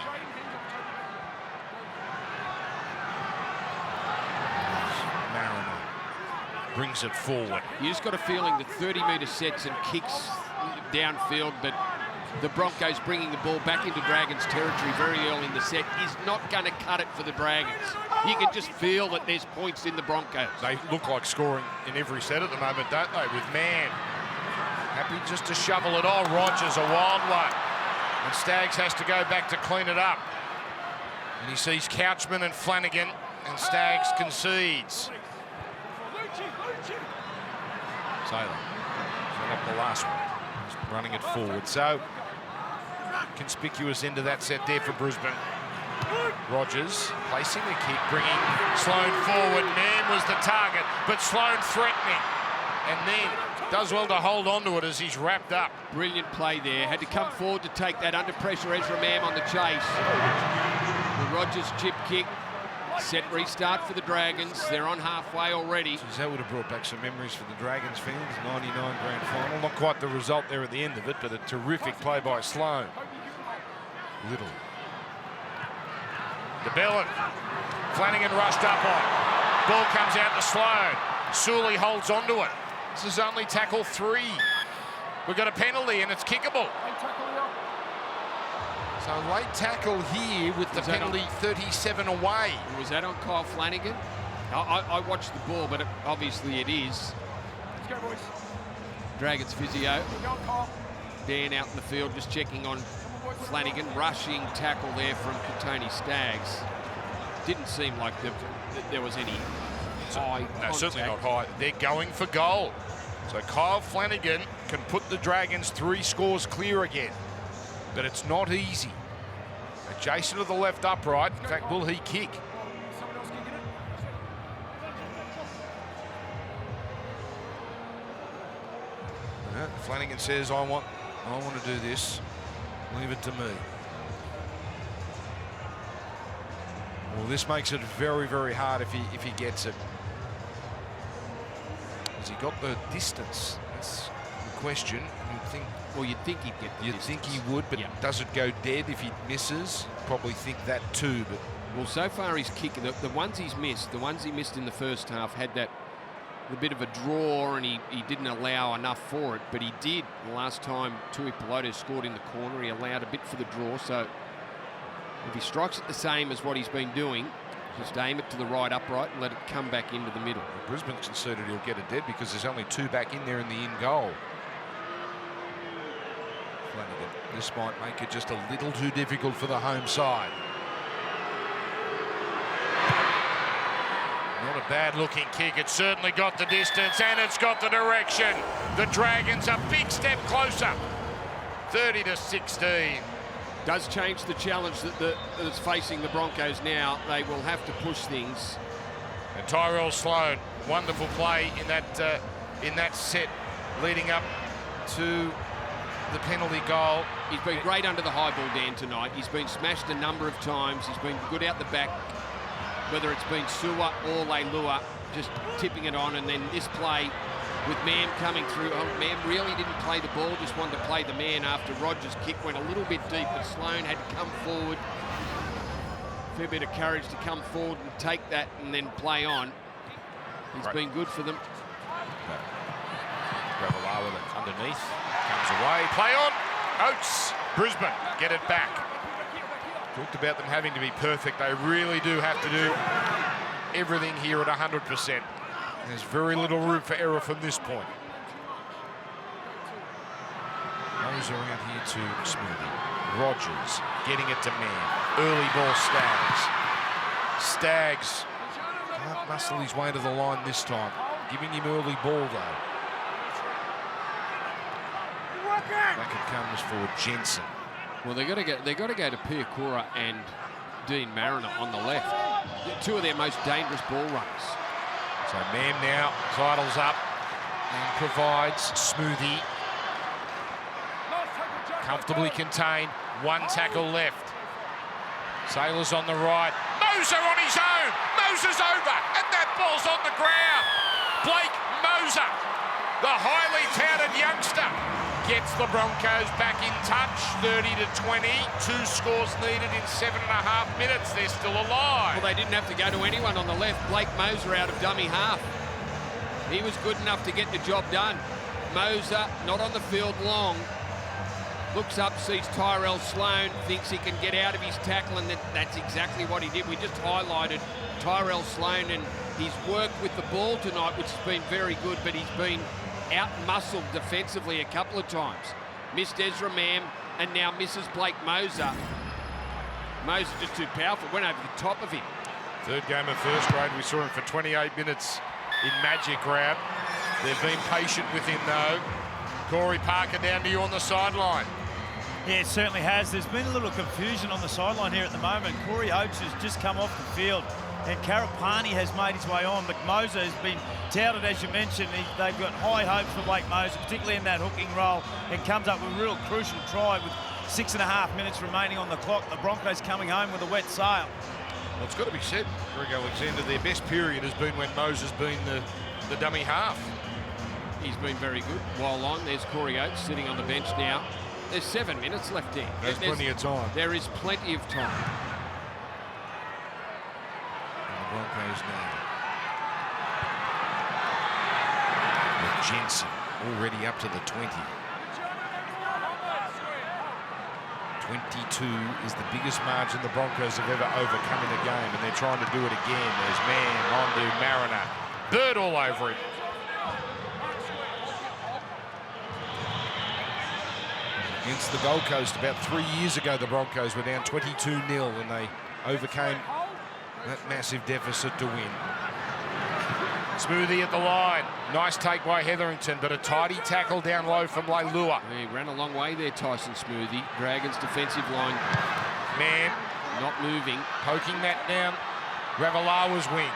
Brings it forward. You just got a feeling that 30-metre sets and kicks downfield, but the Broncos bringing the ball back into Dragons territory very early in the set is not going to cut it for the Dragons. You can just feel that there's points in the Broncos. They look like scoring in every set at the moment, don't they, with Man. Happy just to shovel it on. Rogers, a wild one. And Staggs has to go back to clean it up. And he sees Couchman and Flanagan, and Staggs concedes. Saylor, set up the last one. He's running it forward. So, conspicuous end of that set there for Brisbane. Rogers placing the kick, bringing Sloan forward. Nam was the target, but Sloan threatening. And then does well to hold on to it as he's wrapped up. Brilliant play there. Had to come forward to take that under pressure. Ezra Mam on the chase. The Rogers chip kick. Set restart for the Dragons. They're on halfway already. Jeez, that would have brought back some memories for the Dragons fans. 99 grand final. Not quite the result there at the end of it, but a terrific play by Sloan. Little. DeBellin. Flanagan rushed up on. Ball comes out to Sloan. Sully holds onto it. This is only tackle 3. We've got a penalty and it's kickable. So late tackle here with the penalty 37 away. Was that on Kyle Flanagan? I watched the ball, but obviously it is. Let's go, boys. Dragons physio. Go on, Kyle. Dan out in the field just checking on Flanagan. Rushing tackle there from Katoni Staggs. Didn't seem like there was any high No, contact. certainly not high. They're going for goal. So Kyle Flanagan can put the Dragons 3 scores clear again. But it's not easy. Adjacent to the left upright. In fact, will he kick? Someone else kicking it? Flanagan says, I want to do this. Leave it to me. Well, this makes it very, very hard if he gets it. Has he got the distance? That's the question. You'd think. Well, you'd think he'd get the You'd distance. think he would, but Yeah. does it go dead if he misses? Probably think that too, but Well, so far he's kicking the ones he's missed. The ones he missed in the first half had that a bit of a draw, and he didn't allow enough for it. But he did the last time Tui Peloto scored in the corner. He allowed a bit for the draw. So if he strikes it the same as what he's been doing, just aim it to the right upright and let it come back into the middle. Brisbane's conceded he'll get it dead because there's only 2 back in there in the in goal. Flanagan, this might make it just a little too difficult for the home side. Not a bad looking kick. It's certainly got the distance and it's got the direction. The Dragons a big step closer. 30-16. Does change the challenge that's facing the Broncos now. They will have to push things. And Tyrell Sloan, wonderful play in that set leading up to the penalty goal. He's been great under the high ball, Dan, tonight. He's been smashed a number of times. He's been good out the back, whether it's been Sua or Leilua, just tipping it on. And then this play with Mam coming through. Mam really didn't play the ball, just wanted to play the man after Rogers' kick went a little bit deep, but Sloan had to come forward. Fair bit of courage to come forward and take that and then play on. He's been good for them. Ravalawa with it underneath. Comes away. Play on. Oates. Brisbane get it back. Talked about them having to be perfect. They really do have to do everything here at 100%. There's very little room for error from this point. Moser out here to Smoothie. Rogers getting it to Man. Early ball Staggs. Staggs can't muscle his way to the line this time. Giving him early ball though. Back it comes for Jensen. Well, they got to go to Piakura and Dean Mariner on the left. Two of their most dangerous ball runners. So Mam now sidles up and provides Smoothie. Comfortably contained. 1 tackle left. Sailors on the right. Moser on his own. Moser's over. And that ball's on the ground. Blake Moser, the highly touted youngster, gets the Broncos back in touch. 30-20. 2 scores needed in 7.5 minutes. They're still alive. Well, they didn't have to go to anyone on the left. Blake Moser out of dummy half. He was good enough to get the job done. Moser not on the field long. Looks up, sees Tyrell Sloan, thinks he can get out of his tackle, and that's exactly what he did. We just highlighted Tyrell Sloan and his work with the ball tonight, which has been very good, but he's been out-muscled defensively a couple of times. Missed Ezra Mam and now misses Blake Moser. Moser just too powerful, went over the top of him. Third game of first grade. We saw him for 28 minutes in Magic Grab. They've been patient with him though. Corey Parker down to you on the sideline. Yeah, it certainly has. There's been a little confusion on the sideline here at the moment. Corey Oates has just come off the field and Karapani has made his way on, but Moser has been touted, as you mentioned. They've got high hopes for Blake Moser, particularly in that hooking role, and comes up with a real crucial try with 6.5 minutes remaining on the clock. The Broncos coming home with a wet sail. Well, it's got to be said, Greg Alexander, their best period has been when Moser's been the dummy half. He's been very good while on. There's Corey Oates sitting on the bench now. There's 7 minutes left in. There's plenty of time. There is plenty of time. And the Broncos now Jensen already up to the 20. 22 is the biggest margin the Broncos have ever overcome in a game, and they're trying to do it again. There's Mann on to Mariner. Bird all over him. Against the Gold Coast about 3 years ago, the Broncos were down 22-0 and they overcame that massive deficit to win. Smoothie at the line. Nice take by Hetherington, but a tidy tackle down low from Leilua. He ran a long way there, Tyson Smoothie. Dragons' defensive line. Man, not moving. Poking that down Ravalawa's wing.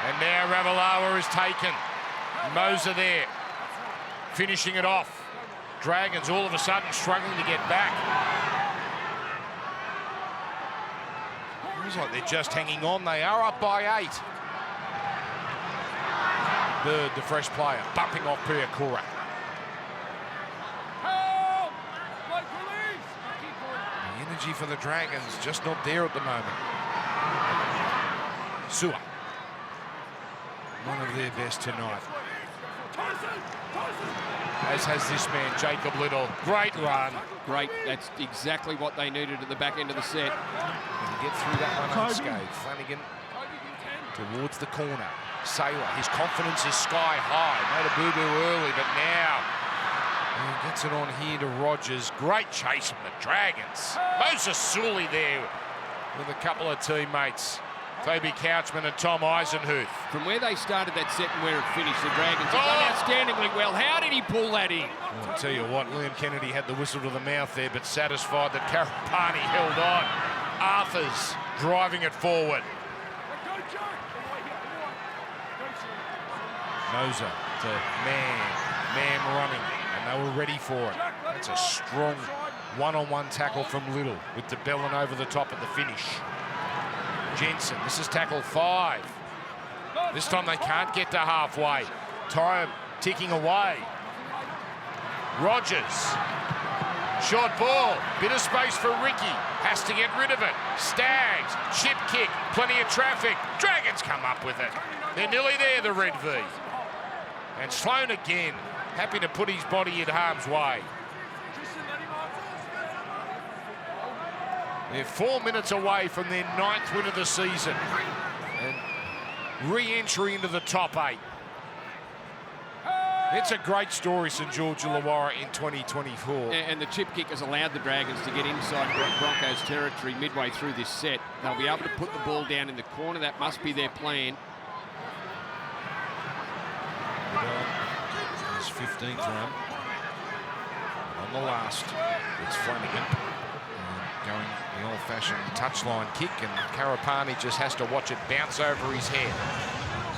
And now Ravalawa is taken. Moser there, finishing it off. Dragons all of a sudden struggling to get back. Looks like they're just hanging on. They are up by 8. Bird, the fresh player, bumping off Piakura. The energy for the Dragons just not there at the moment. Sua, one of their best tonight. As has this man, Jacob Little. Great run. Great. That's exactly what they needed at the back end of the set. And to get through that one unscathed. Flanagan towards the corner. Saylor, his confidence is sky high. Made a boo-boo early, but now he gets it on here to Rogers. Great chase from the Dragons. Moses Sully there with a couple of teammates. Toby Couchman and Tom Eisenhuth. From where they started that set and where it finished, the Dragons have done outstandingly well. How did he pull that in? Well, I'll tell you what, Liam Kennedy had the whistle to the mouth there, but satisfied that Karapani held on. Arthur's driving it forward. Moser to Man running, and they were ready for it. That's a strong one-on-one tackle from Little with de Belin over the top at the finish. Jensen, this is tackle 5. This time they can't get to halfway. Time ticking away. Rogers, short ball, bit of space for Ricky, has to get rid of it. Staggs, chip kick, plenty of traffic. Dragons come up with it. They're nearly there, the Red V. And Sloan again, happy to put his body in harm's way. They're 4 minutes away from their 9th win of the season and re-entry into the top 8. It's a great story, St George Illawarra in 2024. And the chip kick has allowed the Dragons to get inside Broncos territory midway through this set. They'll be able to put the ball down in the corner. That must be their plan. His 15th run. On the last, it's Flanagan. Going the old-fashioned touchline kick, and Karapani just has to watch it bounce over his head.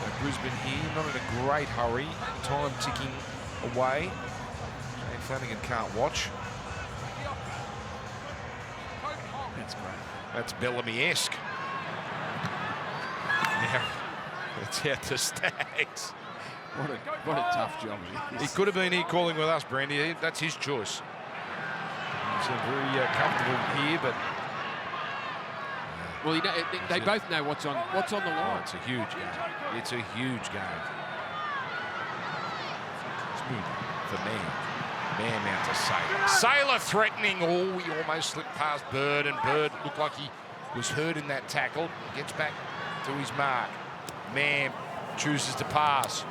So Brisbane here, not in a great hurry. Time ticking away. And Flanagan can't watch. That's great. That's Bellamy-esque. Now, it's out to Staggs. What a tough job it is. He could have been here calling with us, Brandy. That's his choice. He's very comfortable here, but well, you know, they both know what's on the line. It's a huge game. It's a huge game. Smooth for Man out to Saylor. Saylor threatening. Oh, he almost slipped past Bird, and Bird looked like he was hurt in that tackle. Gets back to his mark. Man chooses to pass.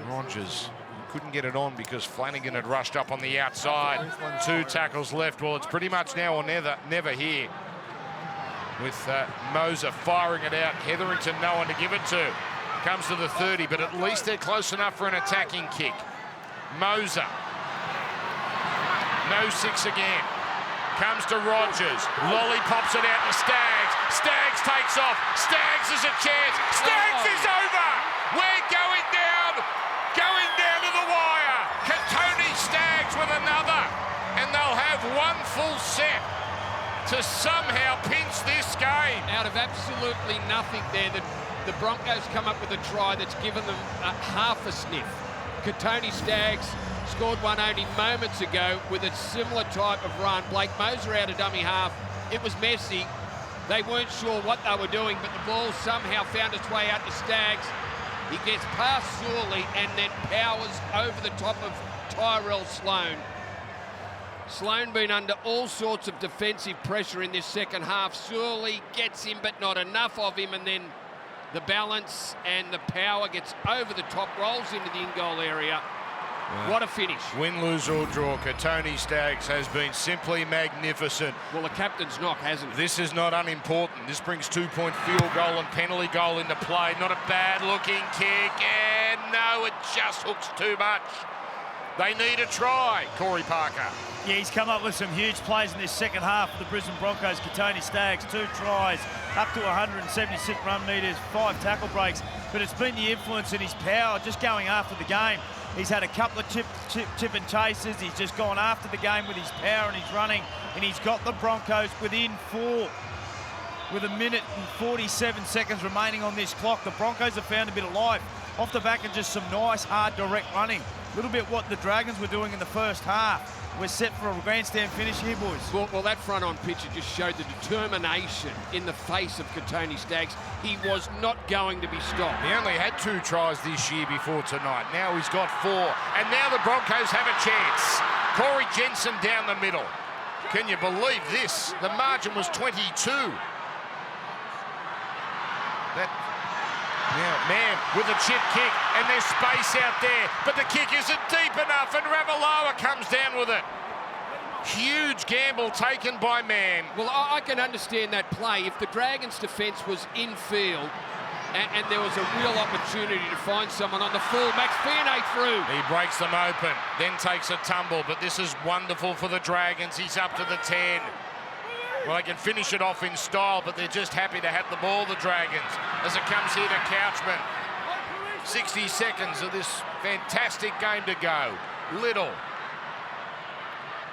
Rogers couldn't get it on because Flanagan had rushed up on the outside. 2 tackles left. Well, it's pretty much now or never here. With Moser firing it out. Hetherington, no one to give it to. Comes to the 30, but at least they're close enough for an attacking kick. Moser. No 6 again. Comes to Rogers. Lolly pops it out to Staggs. Staggs takes off. Staggs is a chance. Staggs is over. We're going down to the wire. Katoni Staggs with another. And they'll have one full set to somehow pinch this game. Out of absolutely nothing there, the Broncos come up with a try that's given them half a sniff. Katoni Staggs scored one only moments ago with a similar type of run. Blake Moser out of dummy half. It was messy. They weren't sure what they were doing, but the ball somehow found its way out to Staggs. He gets past Sorley and then powers over the top of Tyrell Sloan. Sloan been under all sorts of defensive pressure in this second half. Sorley gets him, but not enough of him, and then the balance and the power gets over the top, rolls into the in-goal area. What a finish. Win, lose or draw, Tony Staggs has been simply magnificent. Well, the captain's knock hasn't. This is not unimportant. This brings 2-point field goal and penalty goal into play. Not a bad-looking kick, and no, it just hooks too much. They need a try, Corey Parker. Yeah, he's come up with some huge plays in this second half for the Brisbane Broncos. Tony Staggs, 2 tries, up to 176 run metres, 5 tackle breaks. But it's been the influence and his power just going after the game. He's had a couple of chip and chases. He's just gone after the game with his power and his running. And he's got the Broncos within 4 with 1 minute and 47 seconds remaining on this clock. The Broncos have found a bit of life off the back of just some nice, hard, direct running. A little bit what the Dragons were doing in the first half. We're set for a grandstand finish here, boys. Well, that front-on picture just showed the determination in the face of Tony Staggs. He was not going to be stopped. He only had 2 tries this year before tonight. Now he's got 4. And now the Broncos have a chance. Corey Jensen down the middle. Can you believe this? The margin was 22. Now, man, with a chip kick, and there's space out there, but the kick isn't deep enough, and Ravalawa comes down with it. Huge gamble taken by Mann. Well, I can understand that play. If the Dragons' defence was infield and there was a real opportunity to find someone on the full, Max Fionney through. He breaks them open, then takes a tumble, but this is wonderful for the Dragons. He's up to the 10. Well, they can finish it off in style, but they're just happy to have the ball, the Dragons, as it comes here to Couchman. 60 seconds of this fantastic game to go. Little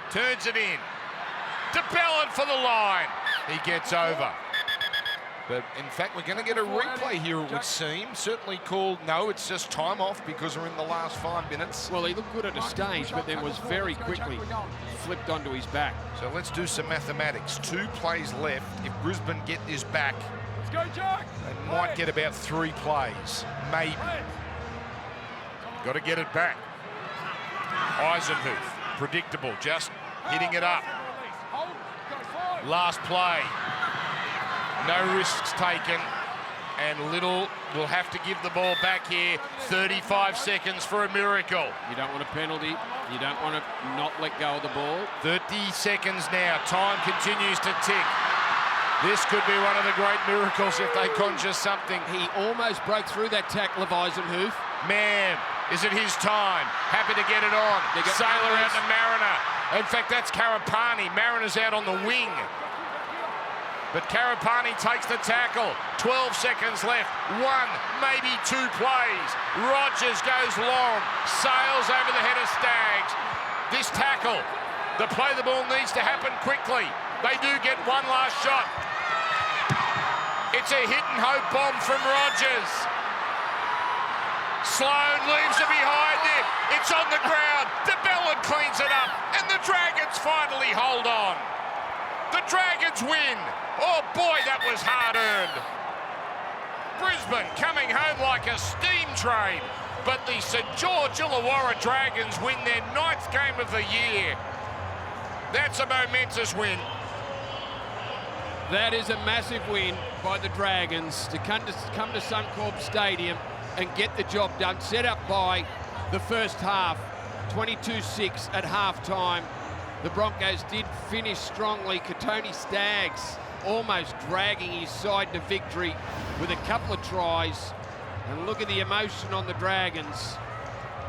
turns it in. DeBellin for the line. He gets over. But in fact, we're going to get a replay here, it would seem. Certainly called, no, it's just time off because we're in the last 5 minutes. Well, he looked good at a stage, but then was very quickly flipped onto his back. So let's do some mathematics. 2 plays left. If Brisbane get this back, they might get about 3 plays, maybe. Got to get it back. Eisenhuth, predictable, just hitting it up. Last play. No risks taken, and Little will have to give the ball back here. 35 seconds for a miracle. You don't want a penalty. You don't want to not let go of the ball. 30 seconds now. Time continues to tick. This could be one of the great miracles if they conjure something. He almost broke through that tackle of Eisenhuth. Man, is it his time? Happy to get it on. Sailor out to Mariner. In fact, that's Karapani. Mariner's out on the wing. But Karapani takes the tackle. 12 seconds left. 1, maybe 2 plays. Rogers goes long. Sails over the head of Staggs. This tackle, the play the ball needs to happen quickly. They do get one last shot. It's a hit and hope bomb from Rogers. Sloan leaves it behind him. It's on the ground. DeBellin cleans it up. And the Dragons finally hold on. The Dragons win. Oh boy, that was hard-earned. Brisbane coming home like a steam train. But the St George Illawarra Dragons win their 9th game of the year. That's a momentous win. That is a massive win by the Dragons to come to Suncorp Stadium and get the job done. Set up by the first half, 22-6 at half-time. The Broncos did finish strongly. Tony Staggs almost dragging his side to victory with a couple of tries. And look at the emotion on the Dragons.